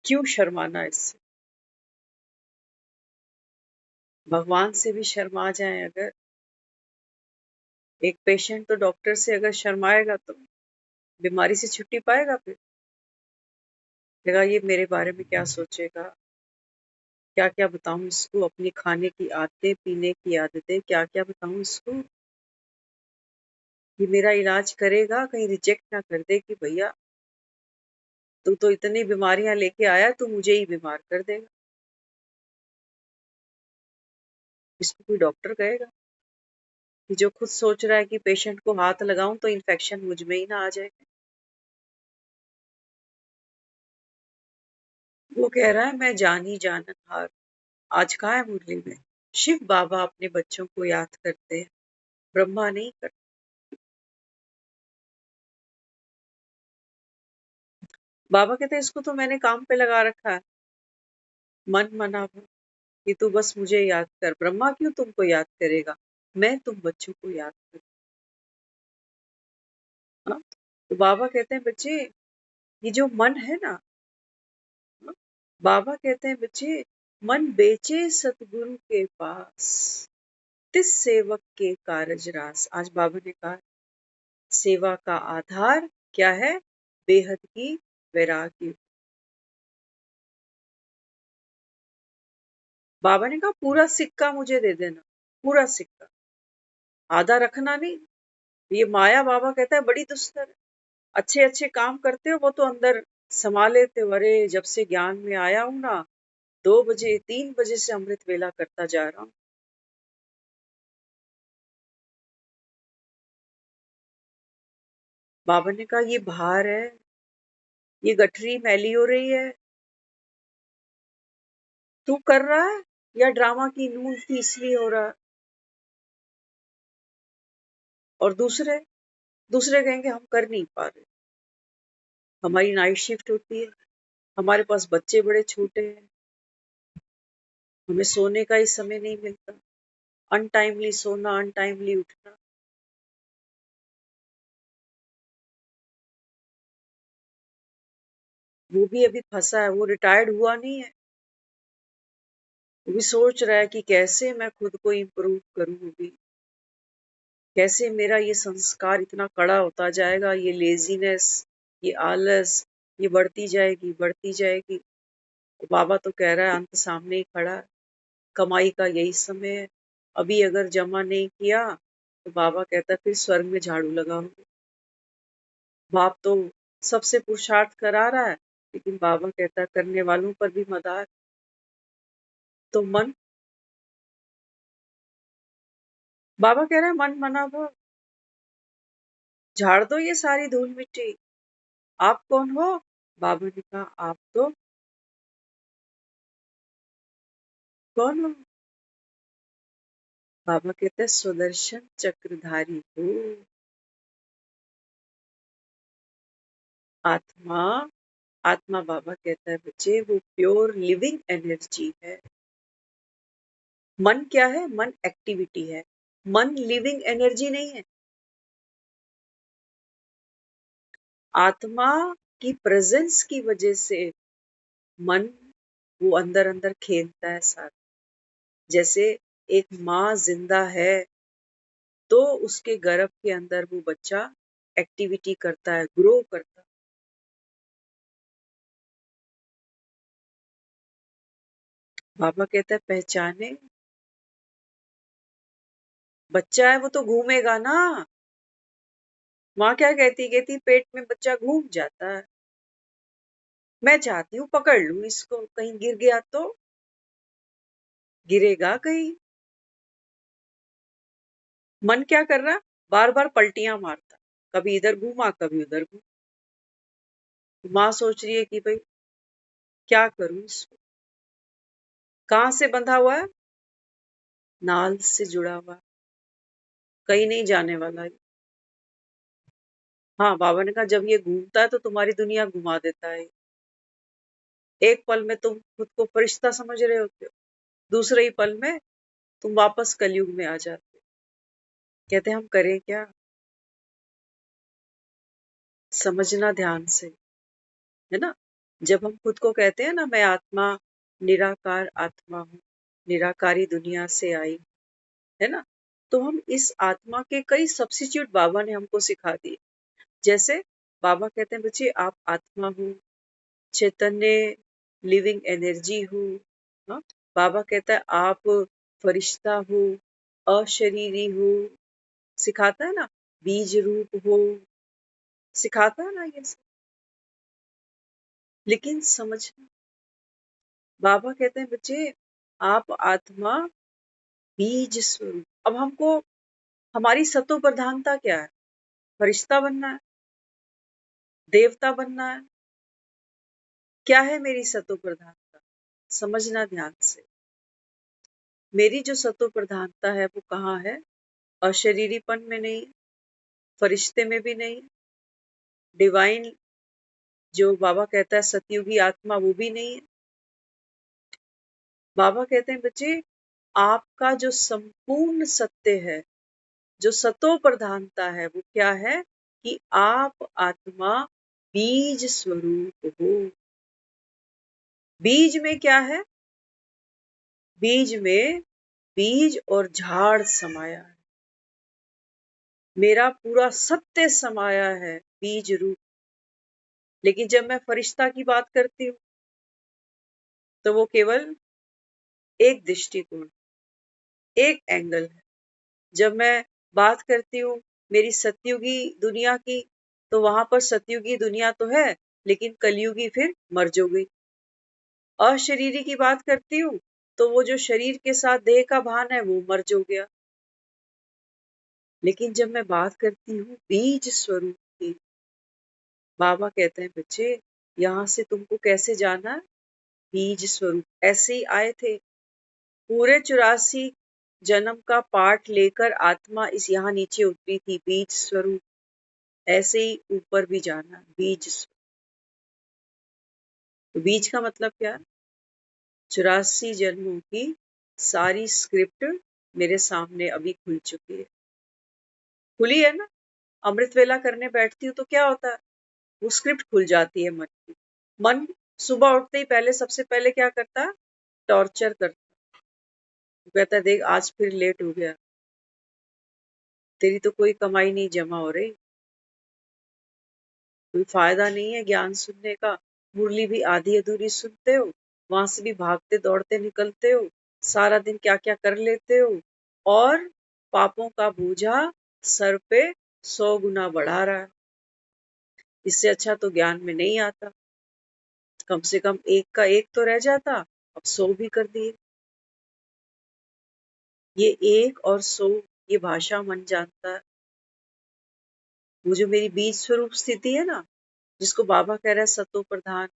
क्यों शर्माना इससे? भगवान से भी शर्मा जाए अगर, एक पेशेंट तो डॉक्टर से अगर शर्माएगा तो बीमारी से छुट्टी पाएगा? फिर लगा ये मेरे बारे में क्या सोचेगा, क्या क्या बताऊं इसको, अपनी खाने की आदतें, पीने की आदतें, क्या क्या बताऊं इसको। ये मेरा इलाज करेगा, कहीं रिजेक्ट ना कर दे कि भैया तू तो इतनी बीमारियां लेके आया, तू मुझे ही बीमार कर देगा। इसको कोई डॉक्टर कहेगा कि जो खुद सोच रहा है कि पेशेंट को हाथ लगाऊं तो इन्फेक्शन मुझ में ही ना आ जाए। वो कह रहा है मैं जानी जाननहार। आज कहा है मुरली में, शिव बाबा अपने बच्चों को याद करते हैं, ब्रह्मा नहीं करते। बाबा कहते हैं इसको तो मैंने काम पे लगा रखा है, मन मना कि तू बस मुझे याद कर। ब्रह्मा क्यों तुमको याद करेगा, मैं तुम बच्चों को याद कर। हाँ? तो बाबा कहते हैं बच्चे, ये जो मन है ना, हाँ? बाबा कहते हैं बच्चे, मन बेचे सतगुरु के पास, तिस सेवक के कारज रास। आज बाबा ने कहा सेवा का आधार क्या है? बेहद की वैराग्य। बाबा ने कहा पूरा सिक्का मुझे दे देना, पूरा सिक्का, आधा रखना नहीं। ये माया बाबा कहता है बड़ी दुस्तर है। अच्छे अच्छे काम करते हो वो तो अंदर समा लेते हो। अरे जब से ज्ञान में आया हूं ना, 2 बजे 3 बजे से अमृत वेला करता जा रहा हूं। बाबा ने कहा ये भार है, ये गठरी मैली हो रही है, तू कर रहा है या ड्रामा की नून थी इसलिए हो रहा है। और दूसरे दूसरे कहेंगे हम कर नहीं पा रहे, हमारी नाइट शिफ्ट होती है, हमारे पास बच्चे बड़े छोटे हैं, हमें सोने का ही समय नहीं मिलता, अनटाइमली सोना, अनटाइमली उठना। वो भी अभी फंसा है, वो रिटायर्ड हुआ नहीं है, वो भी सोच रहा है कि कैसे मैं खुद को इम्प्रूव करूं। अभी कैसे मेरा ये संस्कार इतना कड़ा होता जाएगा, ये लेजीनेस, ये आलस, ये बढ़ती जाएगी बढ़ती जाएगी। तो बाबा तो कह रहा है अंत सामने ही खड़ा है, कमाई का यही समय है। अभी अगर जमा नहीं किया तो बाबा कहता है फिर स्वर्ग में झाड़ू लगाओगे। बाप तो सबसे पुरुषार्थ करा रहा है, लेकिन बाबा कहता है करने वालों पर भी मदार। तो मन, बाबा कह रहा है मन मना भव, झाड़ दो ये सारी धूल मिट्टी। आप कौन हो? बाबा ने कहा आप तो कौन हो? बाबा कहते हैं सुदर्शन चक्रधारी हो। आत्मा, आत्मा बाबा कहता है बच्चे वो प्योर लिविंग एनर्जी है। मन क्या है? मन एक्टिविटी है, मन लिविंग एनर्जी नहीं है। आत्मा की प्रेजेंस की वजह से मन वो अंदर अंदर खेलता है साथ। जैसे एक माँ जिंदा है तो उसके गर्भ के अंदर वो बच्चा एक्टिविटी करता है, ग्रो करता है। बाबा कहता है पहचाने, बच्चा है वो तो घूमेगा ना। माँ क्या कहती, कहती पेट में बच्चा घूम जाता है, मैं चाहती हूँ पकड़ लूं इसको, कहीं गिर गया तो गिरेगा कहीं। मन क्या कर रहा, बार बार पलटियां मारता, कभी इधर घूमा कभी उधर घूमा। माँ सोच रही है कि भाई क्या करूं इसको, कहाँ से बंधा हुआ है, नाल से जुड़ा हुआ, कहीं नहीं जाने वाला है। हाँ, बाबा ने कहा जब ये घूमता है तो तुम्हारी दुनिया घुमा देता है। एक पल में तुम खुद को फरिश्ता समझ रहे होते हो, दूसरे ही पल में तुम वापस कलयुग में आ जाते हो। कहते हम करें क्या, समझना ध्यान से, है ना। जब हम खुद को कहते हैं ना मैं आत्मा, निराकार आत्मा हूँ, निराकारी दुनिया से आई, है ना, तो हम इस आत्मा के कई सब्स्टिट्यूट बाबा ने हमको सिखा दिए। जैसे बाबा कहते हैं बच्चे आप आत्मा हो, चैतन्य लिविंग एनर्जी हो। हाँ? बाबा कहता है आप फरिश्ता हो, अशरीरी हो, सिखाता है ना, बीज रूप हो, सिखाता है ना ये सब। लेकिन समझना, बाबा कहते हैं बच्चे आप आत्मा बीज स्वरूप। अब हमको हमारी सतो प्रधानता क्या है, फरिश्ता बनना है, देवता बनना है, क्या है मेरी सतो प्रधानता, समझना ध्यान से। मेरी जो सतो प्रधानता है वो कहाँ है, अशरीरीपन में नहीं, फरिश्ते में भी नहीं, डिवाइन जो बाबा कहता है सतयुगी आत्मा वो भी नहीं है। बाबा कहते हैं बच्चे आपका जो संपूर्ण सत्य है, जो सतो प्रधानता है वो क्या है कि आप आत्मा बीज स्वरूप हो। बीज में क्या है, बीज में बीज और झाड़ समाया है, मेरा पूरा सत्य समाया है बीज रूप। लेकिन जब मैं फरिश्ता की बात करती हूँ तो वो केवल एक दृष्टिकोण, एक एंगल है। जब मैं बात करती हूँ मेरी सतयुगी दुनिया की, तो वहां पर सतयुगी दुनिया तो है लेकिन कलयुगी फिर मर्ज हो गई। अशरीरी की बात करती हूँ तो वो जो शरीर के साथ देह का भान है वो मर्ज हो गया। लेकिन जब मैं बात करती हूँ बीज स्वरूप की, बाबा कहते हैं बच्चे यहाँ से तुमको कैसे जाना है, बीज स्वरूप ऐसे ही आए थे। पूरे 84 जन्म का पाठ लेकर आत्मा इस यहाँ नीचे उतरी थी बीज स्वरूप, ऐसे ही ऊपर भी जाना बीज स्वरूप। तो बीज का मतलब क्या है, 84 जन्मों की सारी स्क्रिप्ट मेरे सामने अभी खुल चुकी है, खुली है ना। अमृत वेला करने बैठती हूँ तो क्या होता है, वो स्क्रिप्ट खुल जाती है मन की। मन सुबह उठते ही पहले सबसे पहले क्या करता है, टॉर्चर करता है। वो कहता है देख आज फिर लेट हो गया, तेरी तो कोई कमाई नहीं जमा हो रही, कोई फायदा नहीं है ज्ञान सुनने का, मुरली भी आधी अधूरी सुनते हो, वहां से भी भागते दौड़ते निकलते हो, सारा दिन क्या क्या कर लेते हो, और पापों का बोझा सर पे 100 गुना बढ़ा रहा है। इससे अच्छा तो ज्ञान में नहीं आता, कम से कम एक का एक तो रह जाता, अब 100 भी कर दिए। ये एक और 100 ये भाषा मन जानता है। वो जो मेरी बीज स्वरूप स्थिति है ना, जिसको बाबा कह रहा है सतो प्रधान,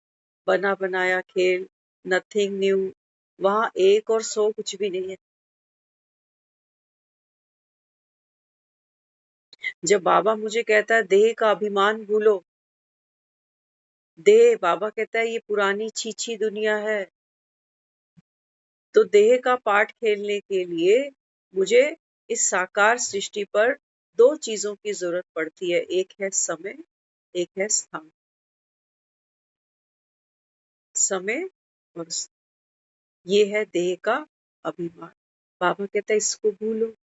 बना बनाया खेल, नथिंग न्यू, वहां एक और 100 कुछ भी नहीं है। जब बाबा मुझे कहता है देह का अभिमान भूलो, देह बाबा कहता है ये पुरानी छीछी दुनिया है, तो देह का पाठ खेलने के लिए मुझे इस साकार सृष्टि पर 2 चीजों की जरूरत पड़ती है, एक है समय, एक है स्थान। समय और ये है देह का अभिमान। बाबा कहता है इसको भूलो।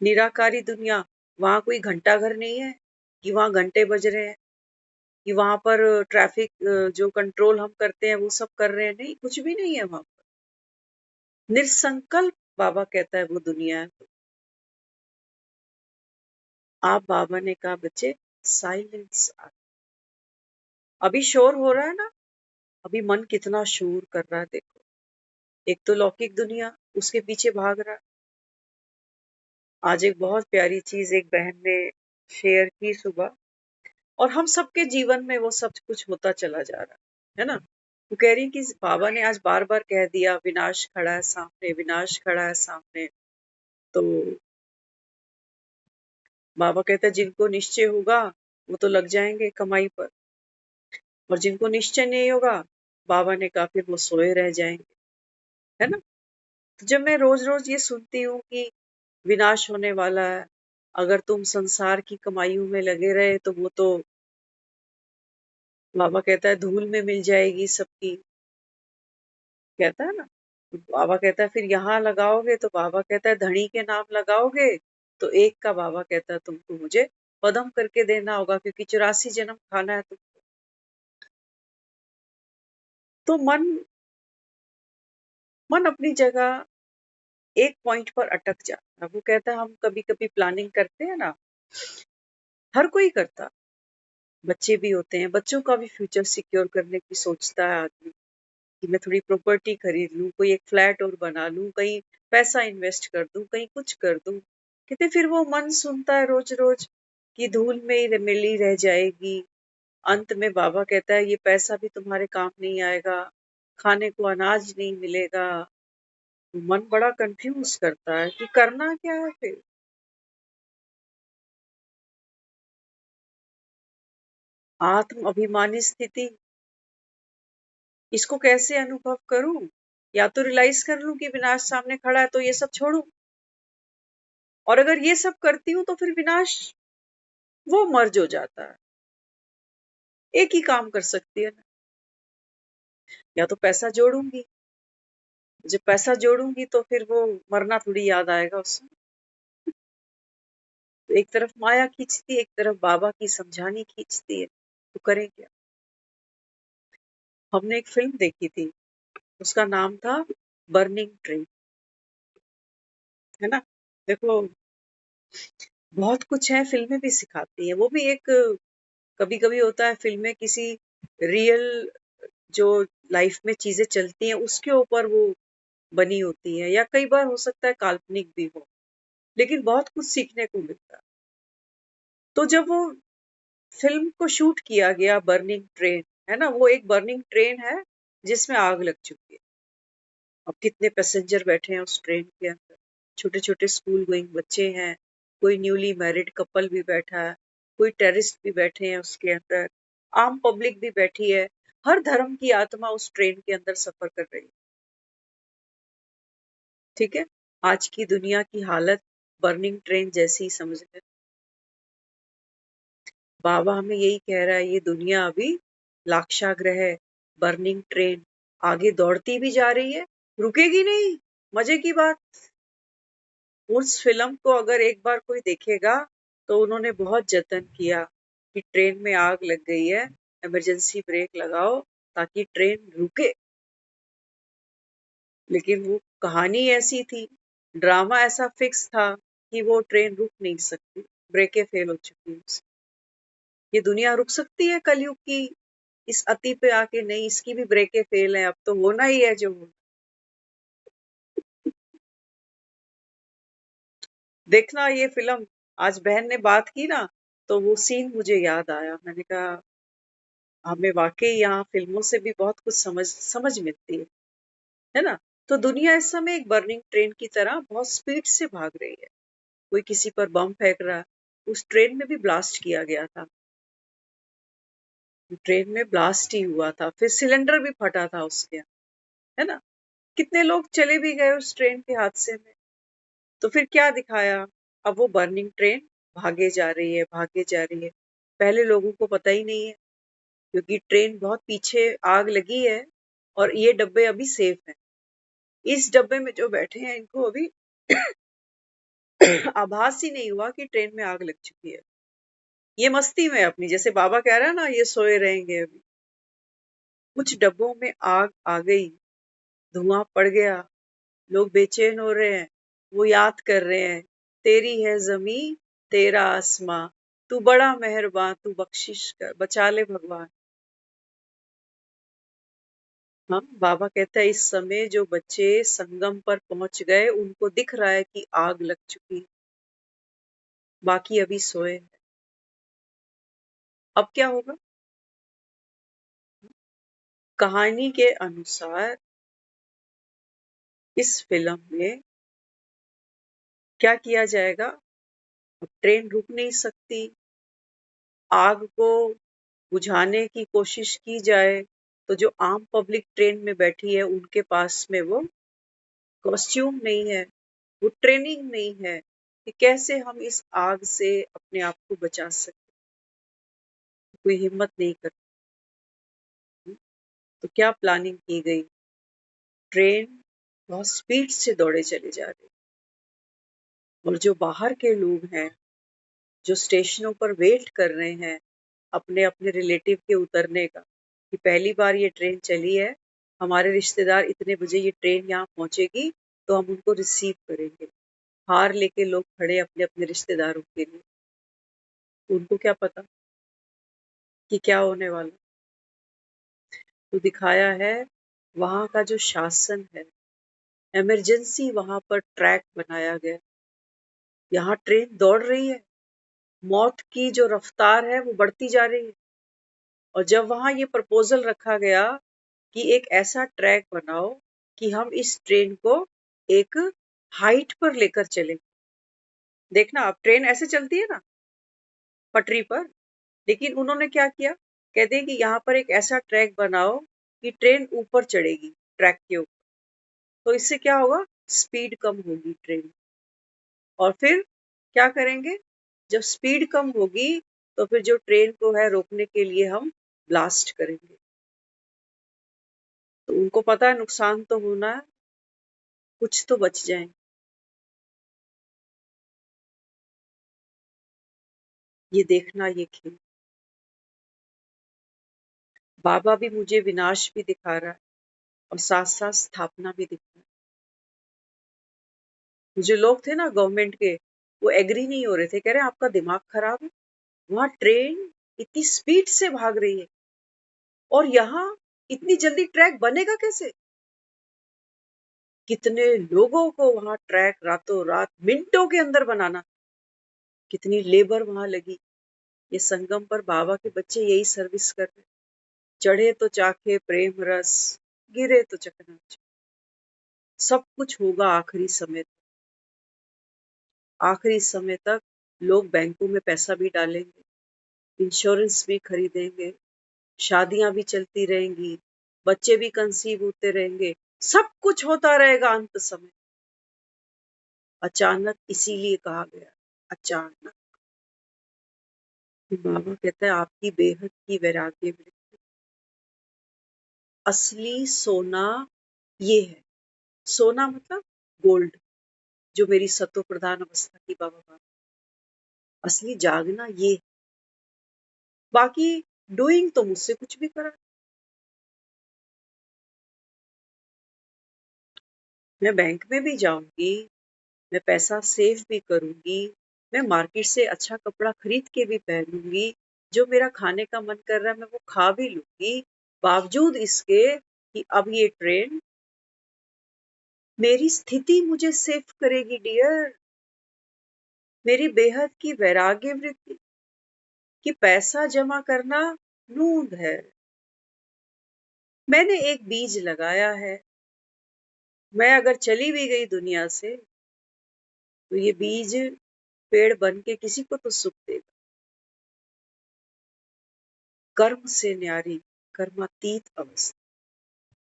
निराकारी दुनिया, वहां कोई घंटा घर नहीं है कि वहां घंटे बज रहे हैं, कि वहां पर ट्रैफिक जो कंट्रोल हम करते हैं वो सब कर रहे हैं, नहीं, कुछ भी नहीं है वहां पर। निसंकल्प बाबा कहता है वो दुनिया है। आप बाबा ने कहा बच्चे साइलेंस। अभी शोर हो रहा है ना, अभी मन कितना शोर कर रहा है देखो। एक तो लौकिक दुनिया उसके पीछे भाग रहा है, आज एक बहुत प्यारी चीज एक बहन ने शेयर की सुबह, और हम सबके जीवन में वो सब कुछ होता चला जा रहा है ना। वो कह रही कि बाबा ने आज बार बार कह दिया विनाश खड़ा है सामने, विनाश खड़ा है सामने। तो बाबा कहते हैं जिनको निश्चय होगा वो तो लग जाएंगे कमाई पर, और जिनको निश्चय नहीं होगा बाबा ने कहा फिर वो सोए रह जाएंगे, है ना। तो जब मैं रोज रोज ये सुनती हूँ कि विनाश होने वाला है, अगर तुम संसार की कमाइयों में लगे रहे तो वो तो बाबा कहता है धूल में मिल जाएगी सबकी, कहता है ना। बाबा कहता है फिर यहाँ लगाओगे, तो बाबा कहता है धनी के नाम लगाओगे तो एक का बाबा कहता है तुमको मुझे पदम करके देना होगा, क्योंकि 84 जन्म खाना है तुमको। तो मन मन अपनी जगह एक पॉइंट पर अटक जाता है। वो कहता है हम कभी कभी प्लानिंग करते हैं ना, हर कोई करता, बच्चे भी होते हैं, बच्चों का भी फ्यूचर सिक्योर करने की सोचता है आदमी कि मैं थोड़ी प्रॉपर्टी खरीद लूं, कोई एक फ्लैट और बना लूं, कहीं पैसा इन्वेस्ट कर दूं, कहीं कुछ कर दूं। कहते फिर वो मन सुनता है रोज रोज कि धूल में ही मिली रह जाएगी। अंत में बाबा कहता है ये पैसा भी तुम्हारे काम नहीं आएगा, खाने को अनाज नहीं मिलेगा। मन बड़ा कंफ्यूज करता है कि करना क्या है फिर। आत्म अभिमानी स्थिति, इसको कैसे अनुभव करूं? या तो रियलाइज कर लूं कि विनाश सामने खड़ा है तो ये सब छोड़ूं, और अगर ये सब करती हूं तो फिर विनाश वो मर्ज हो जाता है। एक ही काम कर सकती है ना, या तो पैसा जोड़ूंगी, जब पैसा जोड़ूंगी तो फिर वो मरना थोड़ी याद आएगा उसमें। तो एक तरफ माया खींचती है, एक तरफ बाबा की समझानी खींचती है, तो करें क्या। हमने एक फिल्म देखी थी, उसका नाम था बर्निंग ट्रेन, है ना। देखो बहुत कुछ है, फिल्में भी सिखाती हैं, वो भी एक कभी कभी होता है फिल्में किसी रियल जो लाइफ में चीजें चलती हैं उसके ऊपर वो बनी होती है, या कई बार हो सकता है काल्पनिक भी हो, लेकिन बहुत कुछ सीखने को मिलता है। तो जब वो फिल्म को शूट किया गया बर्निंग ट्रेन, है ना, वो एक बर्निंग ट्रेन है जिसमें आग लग चुकी है। अब कितने पैसेंजर बैठे हैं उस ट्रेन के अंदर, छोटे छोटे स्कूल गोइंग बच्चे हैं, कोई न्यूली मैरिड कपल भी बैठा है, कोई टेररिस्ट भी बैठे हैं उसके अंदर, आम पब्लिक भी बैठी है। हर धर्म की आत्मा उस ट्रेन के अंदर सफर कर रही है। ठीक है, आज की दुनिया की हालत बर्निंग ट्रेन जैसी ही समझ लें। बाबा हमें यही कह रहा है, ये दुनिया अभी लाक्षागृह है, बर्निंग ट्रेन आगे दौड़ती भी जा रही है, रुकेगी नहीं। मजे की बात, उस फिल्म को अगर एक बार कोई देखेगा तो उन्होंने बहुत जतन किया कि ट्रेन में आग लग गई है, इमरजेंसी ब्रेक लगाओ ताकि ट्रेन रुके। लेकिन वो कहानी ऐसी थी, ड्रामा ऐसा फिक्स था कि वो ट्रेन रुक नहीं सकती, ब्रेकें फेल हो चुकी हैं उसकी। ये दुनिया रुक सकती है कलयुग की इस अति पे आके? नहीं, इसकी भी ब्रेकें फेल है, अब तो होना ही है जो होना। देखना ये फिल्म, आज बहन ने बात की ना तो वो सीन मुझे याद आया, मैंने कहा हमें वाकई यहाँ फिल्मों से भी बहुत कुछ समझ समझ मिलती है ना। तो दुनिया इस समय एक बर्निंग ट्रेन की तरह बहुत स्पीड से भाग रही है, कोई किसी पर बम फेंक रहा है। उस ट्रेन में भी ब्लास्ट किया गया था, ट्रेन में ब्लास्ट ही हुआ था, फिर सिलेंडर भी फटा था उसके, है ना। कितने लोग चले भी गए उस ट्रेन के हादसे में। तो फिर क्या दिखाया, अब वो बर्निंग ट्रेन भागे जा रही है, भागे जा रही है। पहले लोगों को पता ही नहीं है क्योंकि ट्रेन बहुत पीछे आग लगी है, और ये डब्बे अभी सेफ हैं। इस डब्बे में जो बैठे हैं इनको अभी आभास ही नहीं हुआ कि ट्रेन में आग लग चुकी है। ये मस्ती में अपनी, जैसे बाबा कह रहा है ना ये सोए रहेंगे अभी। कुछ डब्बों में आग आ गई, धुआं पड़ गया, लोग बेचैन हो रहे हैं, वो याद कर रहे हैं तेरी है जमी तेरा आसमां, तू बड़ा मेहरबान, तू बख्शिश कर, बचा ले भगवान। हाँ, बाबा कहता है इस समय जो बच्चे संगम पर पहुंच गए उनको दिख रहा है कि आग लग चुकी है। बाकी अभी सोए हैं। अब क्या होगा? कहानी के अनुसार इस फिल्म में क्या किया जाएगा? अब ट्रेन रुक नहीं सकती, आग को बुझाने की कोशिश की जाए तो जो आम पब्लिक ट्रेन में बैठी है उनके पास में वो कॉस्ट्यूम नहीं है, वो ट्रेनिंग नहीं है कि कैसे हम इस आग से अपने आप को बचा सकते। कोई हिम्मत नहीं करती। तो क्या प्लानिंग की गई? ट्रेन बहुत स्पीड से दौड़े चले जा रही, और जो बाहर के लोग हैं, जो स्टेशनों पर वेट कर रहे हैं अपने अपने रिलेटिव के उतरने का, कि पहली बार ये ट्रेन चली है, हमारे रिश्तेदार इतने बजे ये ट्रेन यहाँ पहुंचेगी तो हम उनको रिसीव करेंगे। हार लेके लोग खड़े अपने अपने रिश्तेदारों के लिए। उनको क्या पता कि क्या होने वाला। तो दिखाया है वहां का जो शासन है, इमरजेंसी वहां पर ट्रैक बनाया गया। यहाँ ट्रेन दौड़ रही है, मौत की जो रफ्तार है वो बढ़ती जा रही है। और जब वहां ये प्रपोजल रखा गया कि एक ऐसा ट्रैक बनाओ कि हम इस ट्रेन को एक हाइट पर लेकर चले। देखना, अब ट्रेन ऐसे चलती है ना पटरी पर, लेकिन उन्होंने क्या किया, कहते हैं कि यहाँ पर एक ऐसा ट्रैक बनाओ कि ट्रेन ऊपर चढ़ेगी ट्रैक के ऊपर। तो इससे क्या होगा? स्पीड कम होगी ट्रेन। और फिर क्या करेंगे? जब स्पीड कम होगी तो फिर जो ट्रेन को है रोकने के लिए हम ब्लास्ट करेंगे। तो उनको पता है नुकसान तो होना है, कुछ तो बच जाए। ये देखना ये खेल। बाबा भी मुझे विनाश भी दिखा रहा है और साथ साथ स्थापना भी दिखा रहा है। जो लोग थे ना गवर्नमेंट के, वो एग्री नहीं हो रहे थे, कह रहे आपका दिमाग खराब है, वहां ट्रेन इतनी स्पीड से भाग रही है और यहाँ इतनी जल्दी ट्रैक बनेगा कैसे? कितने लोगों को वहां ट्रैक रातों रात मिनटों के अंदर बनाना, कितनी लेबर वहां लगी। ये संगम पर बाबा के बच्चे यही सर्विस कर रहे, चढ़े तो चाखे प्रेम रस, गिरे तो चकनाचूर। सब कुछ होगा आखिरी समय। आखिरी समय तक लोग बैंकों में पैसा भी डालेंगे, इंश्योरेंस भी खरीदेंगे, शादियां भी चलती रहेंगी, बच्चे भी कंसीव होते रहेंगे, सब कुछ होता रहेगा अंत समय। अचानक इसीलिए कहा गया अचानक। बाबा कहता है आपकी बेहद की वैराग्य वृत्ति, असली सोना ये है। सोना मतलब गोल्ड, जो मेरी सतो प्रधान अवस्था की बाबा बात। असली जागना ये, बाकी डूइंग तो मुझसे कुछ भी करा। मैं बैंक में भी जाऊंगी, मैं पैसा सेव भी करूंगी, मैं मार्केट से अच्छा कपड़ा खरीद के भी पहनूंगी, जो मेरा खाने का मन कर रहा है मैं वो खा भी लूंगी, बावजूद इसके कि अब ये ट्रेन मेरी स्थिति मुझे सेव करेगी डियर। मेरी बेहद की वैराग्य वृत्ति कि पैसा जमा करना नूंद है। मैंने एक बीज लगाया है, मैं अगर चली भी गई दुनिया से तो ये बीज पेड़ बन के किसी को तो सुख देगा। कर्म से न्यारी कर्मातीत अवस्था,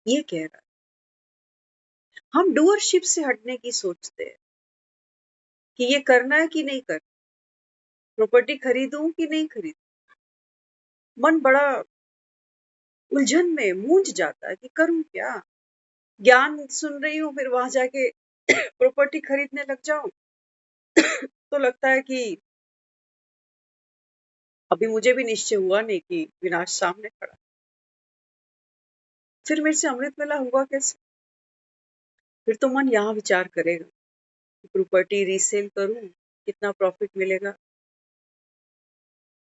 ये कह रहा है। हम डूअरशिप से हटने की सोचते हैं कि ये करना है कि नहीं करना, प्रॉपर्टी खरीदूं कि नहीं खरीदूं। मन बड़ा उलझन में मूंझ जाता है कि करूं क्या। ज्ञान सुन रही हूं, फिर वहां जाके प्रॉपर्टी खरीदने लग जाऊं तो लगता है कि अभी मुझे भी निश्चय हुआ नहीं कि विनाश सामने खड़ा। फिर मेरे से अमृत वेला हुआ कैसे? फिर तो मन यहाँ विचार करेगा, प्रॉपर्टी रीसेल करूं, कितना प्रॉफिट मिलेगा,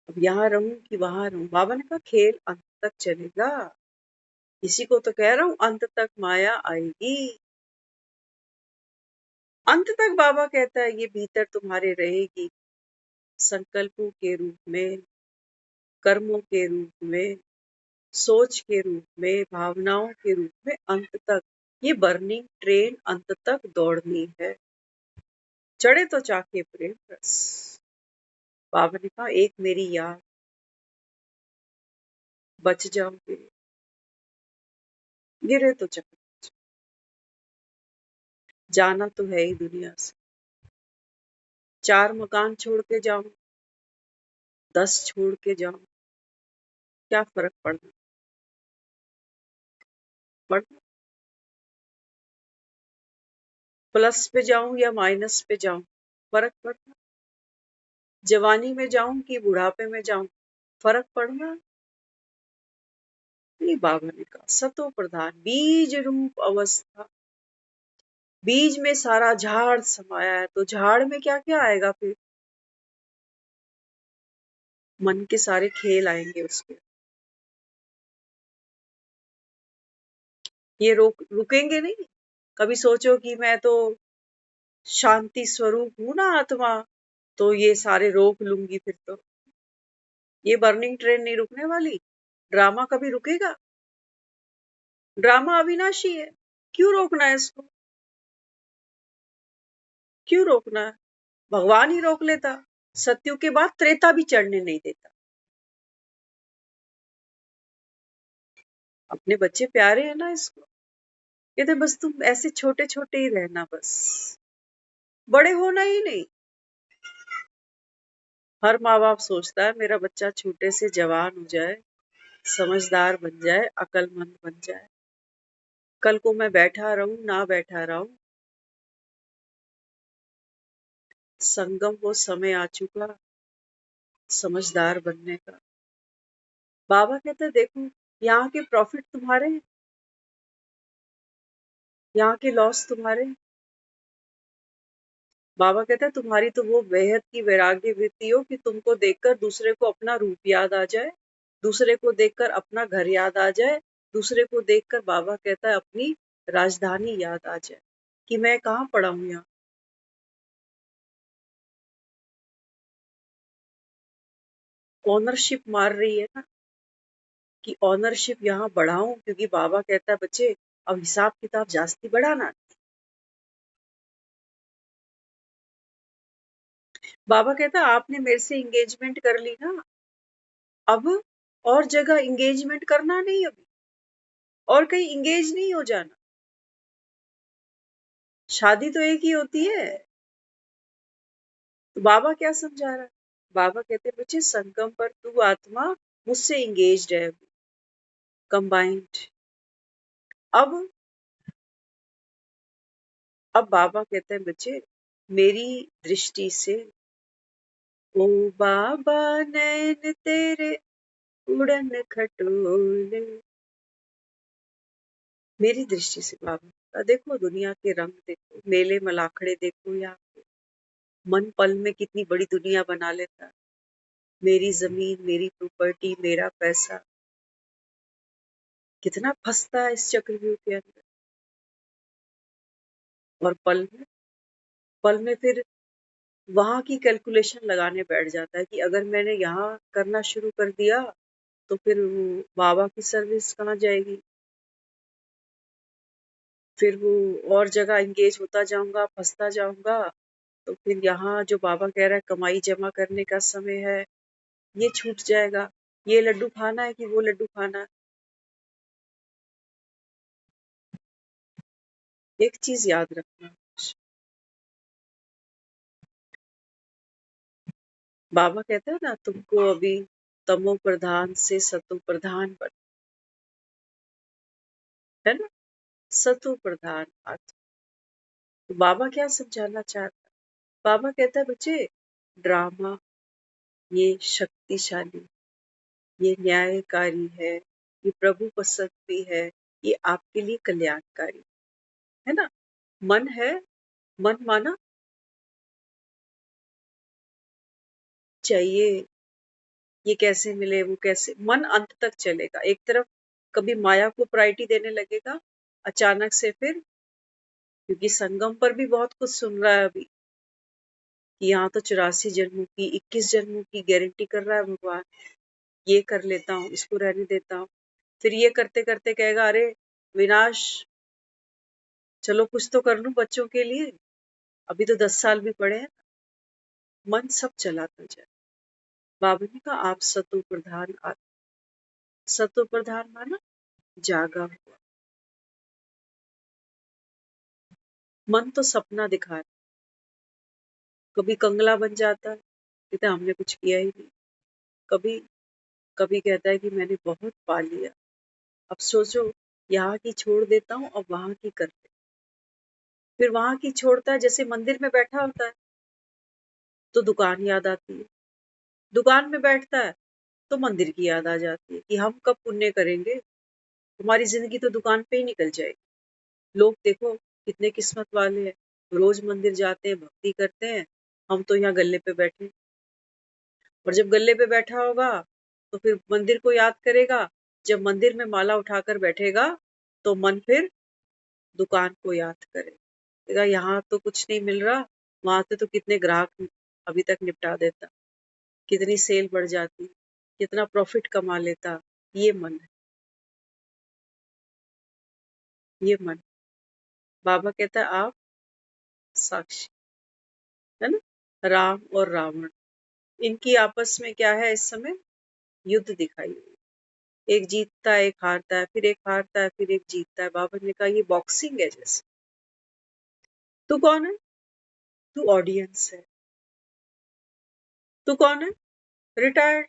अब यहाँ रहूं कि वहां रहूं। बाबा ने कहा खेल अंत तक चलेगा, इसी को तो कह रहा हूं अंत तक माया आएगी। अंत तक बाबा कहता है ये भीतर तुम्हारे रहेगी। संकल्पों के रूप में, कर्मों के रूप में, सोच के रूप में, भावनाओं के रूप में अंत तक ये बर्निंग ट्रेन अंत तक दौड़नी है। चढ़े तो चाके प्रेम रस। बाबा ने कहा एक मेरी याद, बच जाओगे, गिरे तो चक्कर, जाना तो है ही दुनिया से। 4 मकान छोड़ के जाऊं, 10 छोड़ के जाऊं, क्या फर्क पड़ना। प्लस पे जाऊं या माइनस पे जाऊं, फर्क पड़ना। जवानी में जाऊं कि बुढ़ापे में जाऊं, फर्क पड़ना। नहीं, बाबा ने कहा सतो प्रधान बीज रूप अवस्था, बीज में सारा झाड़ समाया है, तो झाड़ में क्या क्या आएगा फिर? मन के सारे खेल आएंगे उसके। ये रुकेंगे नहीं। कभी सोचो कि मैं तो शांति स्वरूप हूं ना आत्मा, तो ये सारे रोक लूंगी, फिर तो ये बर्निंग ट्रेन नहीं रुकने वाली। ड्रामा कभी रुकेगा? ड्रामा अविनाशी है, क्यों रोकना है इसको? क्यों रोकना है? भगवान ही रोक लेता, सत्युग के बाद त्रेता भी चढ़ने नहीं देता। अपने बच्चे प्यारे हैं ना इसको, कहते बस तुम ऐसे छोटे छोटे ही रहना, बस बड़े होना ही नहीं। हर माँ बाप सोचता है मेरा बच्चा छोटे से जवान हो जाए, समझदार बन जाए, अक्लमंद बन जाए, कल को मैं बैठा रहूं ना बैठा रहूं, संगम वो समय आ चुका समझदार बनने का। बाबा कहते हैं देखो, यहाँ के प्रॉफिट तुम्हारे हैं, यहाँ के लॉस तुम्हारे हैं। बाबा कहते हैं तुम्हारी तो वो बेहद की वैराग्य वृत्ति हो कि तुमको देखकर दूसरे को अपना रूप याद आ जाए, दूसरे को देखकर अपना घर याद आ जाए, दूसरे को देखकर बाबा कहता है अपनी राजधानी याद आ जाए कि मैं कहाँ पड़ा हूं यहाँ। ऑनरशिप मार रही है ना, कि ऑनरशिप यहाँ बढ़ाऊं, क्योंकि बाबा कहता है बच्चे अब हिसाब किताब जास्ती बढ़ाना। बाबा कहता है आपने मेरे से एंगेजमेंट कर ली ना, अब और जगह एंगेजमेंट करना नहीं, अभी और कहीं एंगेज नहीं हो जाना। शादी तो एक ही होती है। तो बाबा क्या समझा रहा है? बाबा कहते हैं बच्चे संगम पर तू आत्मा मुझसे एंगेज है, कंबाइंड। अब बाबा कहते हैं बच्चे मेरी दृष्टि से, ओ बाबा नैन तेरे उड़न खटोले, मेरी दृष्टि से बाबा देखो, दुनिया के रंग देखो, मेले मलाखड़े देखो, यहाँ पे मन पल में कितनी बड़ी दुनिया बना लेता है। मेरी जमीन, मेरी प्रॉपर्टी, मेरा पैसा, कितना फंसता है इस चक्रव्यूह के अंदर। और पल में फिर वहां की कैलकुलेशन लगाने बैठ जाता है कि अगर मैंने यहाँ करना शुरू कर दिया तो फिर वो बाबा की सर्विस कहाँ जाएगी, फिर वो और जगह एंगेज होता जाऊंगा, फंसता जाऊंगा, तो फिर यहाँ जो बाबा कह रहा है कमाई जमा करने का समय है, ये छूट जाएगा। ये लड्डू खाना है कि वो लड्डू खाना है। एक चीज याद रखना, बाबा कहते हैं ना तुमको अभी तमो प्रधान से सतो प्रधान बन, है ना, सतो प्रधान आत्मा। तो बाबा क्या समझाना चाहता है? बाबा कहता है बच्चे ड्रामा ये शक्तिशाली, ये न्यायकारी है, ये प्रभु पसंद भी है, ये आपके लिए कल्याणकारी है ना। मन है, मन माना चाहिए, ये कैसे मिले, वो कैसे, मन अंत तक चलेगा। एक तरफ कभी माया को प्रायोरिटी देने लगेगा अचानक से, फिर क्योंकि संगम पर भी बहुत कुछ सुन रहा है अभी, कि यहाँ तो 84 जन्मों की 21 जन्मों की गारंटी कर रहा है भगवान, ये कर लेता हूँ, इसको रहने देता हूँ। फिर ये करते करते कहेगा अरे विनाश, चलो कुछ तो कर लूं बच्चों के लिए, अभी तो 10 साल भी पड़े हैं। मन सब चलाता जाए। बाबा ने कहा आप सतो प्रधान सतो प्रधान माना जागा हुआ। मन तो सपना दिखा रहा, कभी कंगला बन जाता है, कहता हमने कुछ किया ही नहीं। कभी कभी कहता है कि मैंने बहुत पा लिया, अब सोचो यहाँ की छोड़ देता हूँ अब वहां की करते। फिर वहां की छोड़ता है, जैसे मंदिर में बैठा होता है तो दुकान याद आती है, दुकान में बैठता है तो मंदिर की याद आ जाती है कि हम कब पुण्य करेंगे, हमारी जिंदगी तो दुकान पे ही निकल जाएगी। लोग देखो कितने किस्मत वाले हैं, रोज मंदिर जाते हैं, भक्ति करते हैं, हम तो यहाँ गल्ले पे बैठे। और जब गल्ले पे बैठा होगा तो फिर मंदिर को याद करेगा, जब मंदिर में माला उठाकर बैठेगा तो मन फिर दुकान को याद करेगा, यहाँ तो कुछ नहीं मिल रहा, वहां से तो कितने ग्राहक अभी तक निपटा देता, कितनी सेल बढ़ जाती, कितना प्रॉफिट कमा लेता। ये मन है, ये मन। बाबा कहता है आप साक्षी, है ना। राम और रावण, इनकी आपस में क्या है इस समय, युद्ध दिखाई हुई। एक जीतता है एक हारता है, फिर एक हारता है फिर एक जीतता है। बाबा ने कहा ये बॉक्सिंग है जैसे। तू कौन है? तू ऑडियंस है। तू कौन है? रिटायर्ड।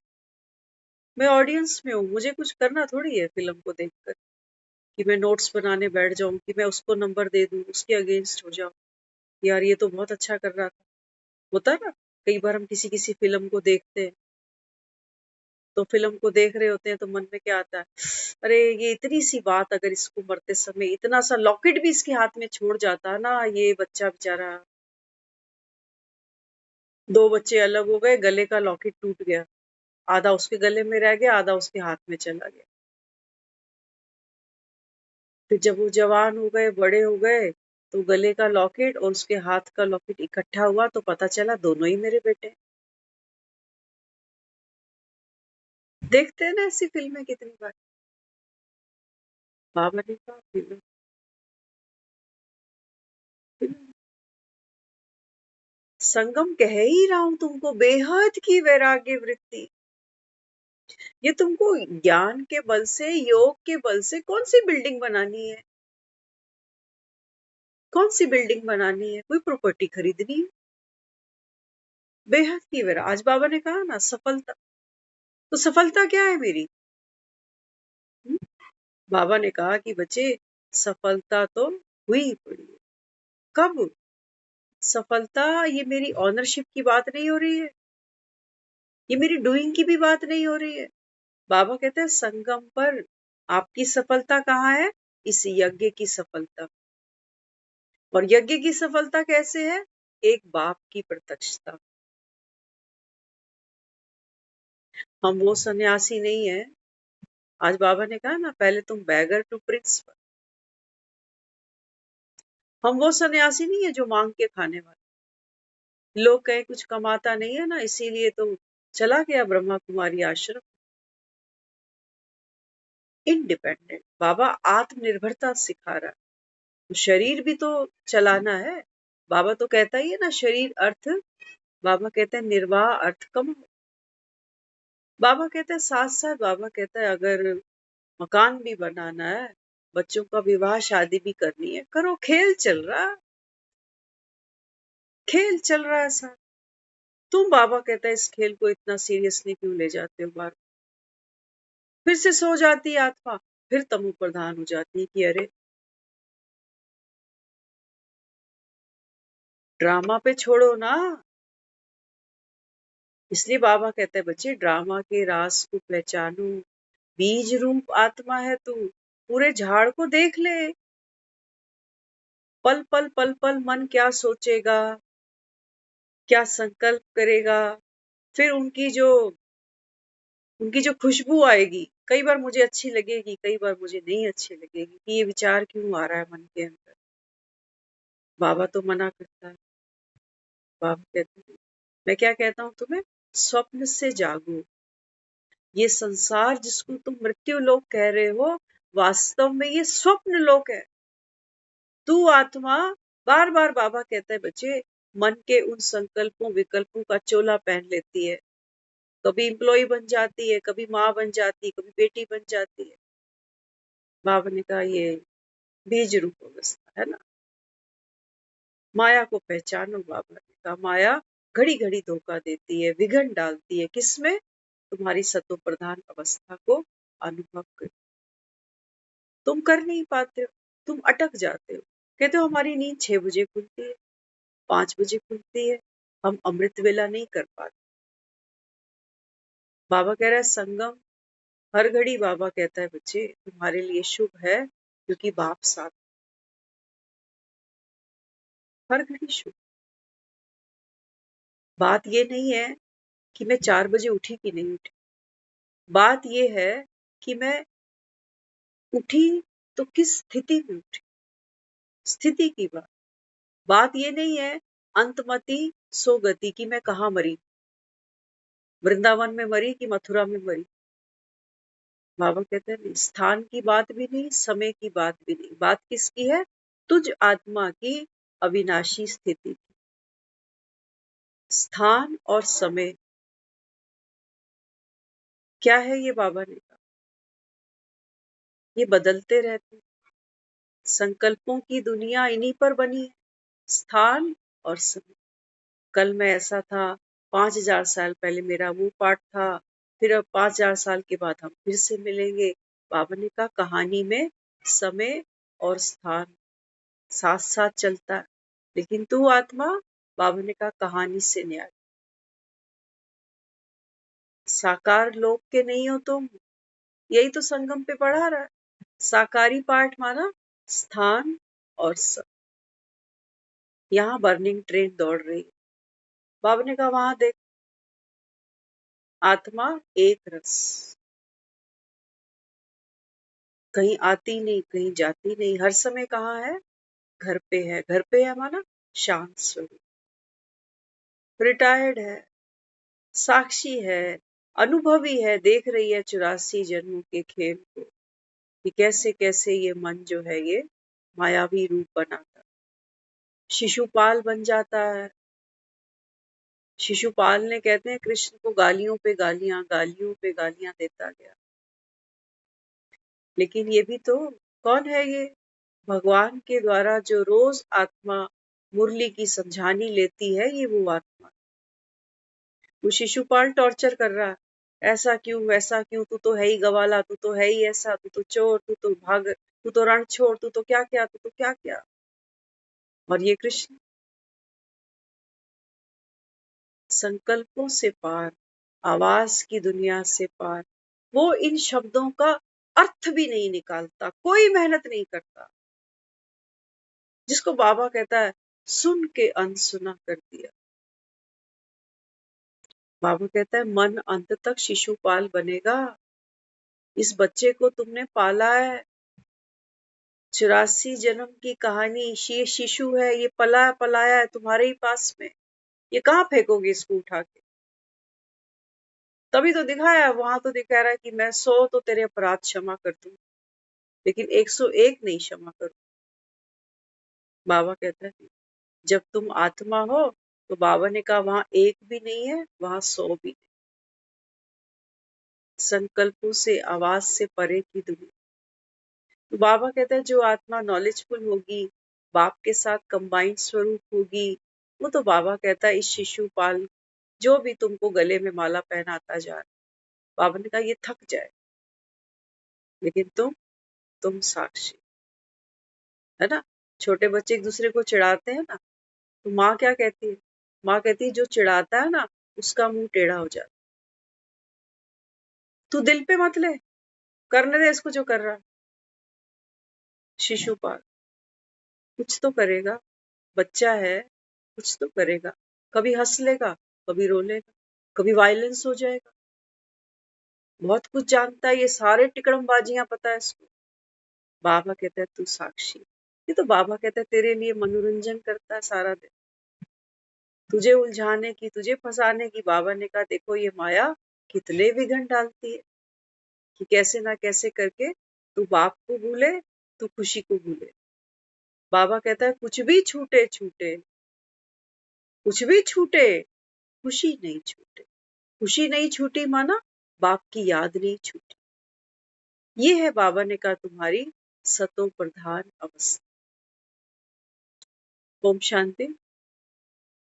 मैं ऑडियंस में हूँ, मुझे कुछ करना थोड़ी है फिल्म को देखकर कि मैं नोट्स बनाने बैठ जाऊं, कि मैं उसको नंबर दे दूं, उसके अगेंस्ट हो जाऊं। यार ये तो बहुत अच्छा कर रहा था। होता है ना, कई बार हम किसी किसी फिल्म को देखते हैं तो फिल्म को देख रहे होते हैं तो मन में क्या आता है, अरे ये इतनी सी बात अगर इसको मरते समय इतना सा लॉकेट भी इसके हाथ में छोड़ जाता ना, ये बच्चा बेचारा। दो बच्चे अलग हो गए, गले का लॉकेट टूट गया, आधा उसके गले में रह गया आधा उसके हाथ में चला गया। फिर जब वो जवान हो गए बड़े हो गए तो गले का लॉकेट और उसके हाथ का लॉकेट इकट्ठा हुआ तो पता चला दोनों ही मेरे बेटे। देखते हैं ना ऐसी फिल्में कितनी बार। बाबा ने कहा फिल्म, फिल्म संगम कह ही रहा हूं तुमको, बेहद की वैराग्य वृत्ति। ये तुमको ज्ञान के बल से योग के बल से कौन सी बिल्डिंग बनानी है, कौन सी बिल्डिंग बनानी है, कोई प्रॉपर्टी खरीदनी है। बेहद की वैराग्य, आज बाबा ने कहा ना सफलता, तो सफलता क्या है मेरी? हुँ? बाबा ने कहा कि बच्चे सफलता तो हुई पड़ी है। कब? सफलता ये मेरी ओनरशिप की बात नहीं हो रही है, ये मेरी डूइंग की भी बात नहीं हो रही है। बाबा कहते हैं संगम पर आपकी सफलता कहाँ है? इस यज्ञ की सफलता। और यज्ञ की सफलता कैसे है? एक बाप की प्रत्यक्षता। हम वो सन्यासी नहीं है। आज बाबा ने कहा ना पहले तुम बैगर टू प्रिंस। हम वो सन्यासी नहीं है जो मांग के खाने वाले। लोग कहे कुछ कमाता नहीं है ना इसीलिए तो चला गया ब्रह्मा कुमारी आश्रम। इंडिपेंडेंट, बाबा आत्मनिर्भरता सिखा रहा है। तो शरीर भी तो चलाना है। बाबा तो कहता ही है ना शरीर अर्थ, बाबा कहते हैं निर्वाह अर्थ कम। बाबा कहते हैं साथ साथ, बाबा कहता है अगर मकान भी बनाना है, बच्चों का विवाह शादी भी करनी है, करो, खेल चल रहा है, खेल चल रहा है साथ। तुम, बाबा कहता है इस खेल को इतना सीरियसली क्यों ले जाते हो बार? फिर से सो जाती है आत्मा, फिर तमो प्रधान हो जाती है कि अरे ड्रामा पे छोड़ो ना। इसलिए बाबा कहते हैं बच्चे ड्रामा के रास को पहचानो, बीज रूप आत्मा है तू, पूरे झाड़ को देख ले। पल पल पल पल मन क्या सोचेगा, क्या संकल्प करेगा, फिर उनकी जो खुशबू आएगी, कई बार मुझे अच्छी लगेगी कई बार मुझे नहीं अच्छी लगेगी कि ये विचार क्यों आ रहा है मन के अंदर। बाबा तो मना करता है, बाबा कहते हैं मैं क्या कहता हूँ तुम्हें, स्वप्न से जागो। ये संसार जिसको तुम मृत्यु लोक कह रहे हो, वास्तव में ये स्वप्न लोक है। तू आत्मा, बार बार बाबा कहता है बच्चे, मन के उन संकल्पों विकल्पों का चोला पहन लेती है। कभी एम्प्लॉय बन जाती है, कभी माँ बन जाती है, कभी बेटी बन जाती है। बाबा ने कहा ये बीज रूप अवस्था है ना, माया को पहचानो। बाबा ने कहा माया घड़ी घड़ी धोखा देती है, विघन डालती है, किसमें, तुम्हारी सतो प्रधान अवस्था को अनुभव कर। तुम कर नहीं पाते हो, तुम अटक जाते हो। कहते हो हमारी नींद 6 बजे खुलती है, 5 बजे खुलती है, हम अमृत वेला नहीं कर पाते। बाबा कह रहा है संगम हर घड़ी, बाबा कहता है बच्चे तुम्हारे लिए शुभ है, क्योंकि बाप साथ, हर घड़ी शुभ। बात ये नहीं है कि मैं 4 बजे उठी कि नहीं उठी, बात ये है कि मैं उठी तो किस स्थिति में उठी, स्थिति की बात। बात ये नहीं है अंतमति सो गति की मैं कहाँ मरी, वृंदावन में मरी कि मथुरा में मरी। बाबा कहते हैं स्थान की बात भी नहीं, समय की बात भी नहीं, बात किसकी है, तुझ आत्मा की अविनाशी स्थिति की। स्थान और समय क्या है, ये बाबा ने कहा ये बदलते रहते। संकल्पों की दुनिया इन्हीं पर बनी है, स्थान और समय। कल मैं ऐसा था, 5000 साल पहले मेरा वो पाठ था, फिर अब 5000 साल के बाद हम फिर से मिलेंगे। बाबा ने कहा कहानी में समय और स्थान साथ साथ चलता है, लेकिन तू आत्मा, बाबा ने कहा कहानी से न्याय, साकार लोक के नहीं हो तुम। यही तो संगम पे पढ़ा रहा है। साकारी पाठ माना स्थान और समय। यहाँ बर्निंग ट्रेन दौड़ रही है। बाबा ने कहा वहां देख, आत्मा एक रस, कहीं आती नहीं, कहीं जाती नहीं, हर समय कहाँ है, घर पे है। घर पे है माना शांत स्वरूप, रिटायर्ड है, साक्षी है, अनुभवी है, देख रही है 84 जन्मों के खेल को, कि कैसे कैसे ये मन जो है ये मायावी रूप बनाता, शिशुपाल बन जाता है। शिशुपाल ने, कहते हैं कृष्ण को गालियों पे गालियां, गालियों पे गालियां देता गया, लेकिन ये भी तो कौन है, ये भगवान के द्वारा जो रोज आत्मा मुरली की समझानी लेती है, ये वो आत्मा। वो शिशुपाल टॉर्चर कर रहा है, ऐसा क्यों वैसा क्यों, तू तो है ही गवाला, तू तो है ही ऐसा, तू तो चोर, तू तो भाग, तू तो रण छोड़, तू तो क्या क्या, तू तो क्या क्या। और ये कृष्ण संकल्पों से पार, आवाज की दुनिया से पार, वो इन शब्दों का अर्थ भी नहीं निकालता, कोई मेहनत नहीं करता, जिसको बाबा कहता है सुन के अनसुना कर दिया। बाबा कहता है मन अंत तक शिशुपाल बनेगा। इस बच्चे को तुमने पाला है, 84 जन्म की कहानी, ये शिशु है, ये पला पलाया है तुम्हारे ही पास में, ये कहाँ फेंकोगे इसको उठा के। तभी तो दिखाया है, वहां तो दिखा रहा है कि मैं 100 तो तेरे अपराध क्षमा कर दूं, लेकिन 101 नहीं क्षमा करूं। बाबा कहता है जब तुम आत्मा हो, तो बाबा ने कहा वहां एक भी नहीं है, वहां 100 भी नहीं। संकल्पों से आवाज से परे की दुनिया। तो बाबा कहता है जो आत्मा नॉलेजफुल होगी, बाप के साथ कंबाइंड स्वरूप होगी, वो तो बाबा कहता है इस शिशुपाल जो भी तुमको गले में माला पहनाता जा रहा है, बाबा ने कहा ये थक जाए, लेकिन तुम साक्षी, है ना। छोटे बच्चे एक दूसरे को चिढ़ाते हैं ना, तो माँ क्या कहती है, माँ कहती है जो चिढ़ाता है ना उसका मुंह टेढ़ा हो जाता। तू दिल पे मत ले, करने दे इसको जो कर रहा है। शिशुपाल कुछ तो करेगा, बच्चा है, कुछ तो करेगा, कभी हंस लेगा, कभी रो लेगा, कभी वायलेंस हो जाएगा, बहुत कुछ जानता है, ये सारे टिकड़मबाजियां पता है इसको। बाबा कहता है तू साक्षी। ये तो बाबा कहता है तेरे लिए मनोरंजन करता है सारा दिन, तुझे उलझाने की, तुझे फंसाने की। बाबा ने कहा देखो ये माया कितने विघ्न डालती है कि कैसे ना कैसे करके तू बाप को भूले, तू खुशी को भूले। बाबा कहता है कुछ भी छूटे छूटे, कुछ भी छूटे, खुशी नहीं छूटे। खुशी नहीं छूटी माना बाप की याद नहीं छूटी। ये है बाबा ने कहा तुम्हारी सतो प्रधान अवस्था। ओम शांति।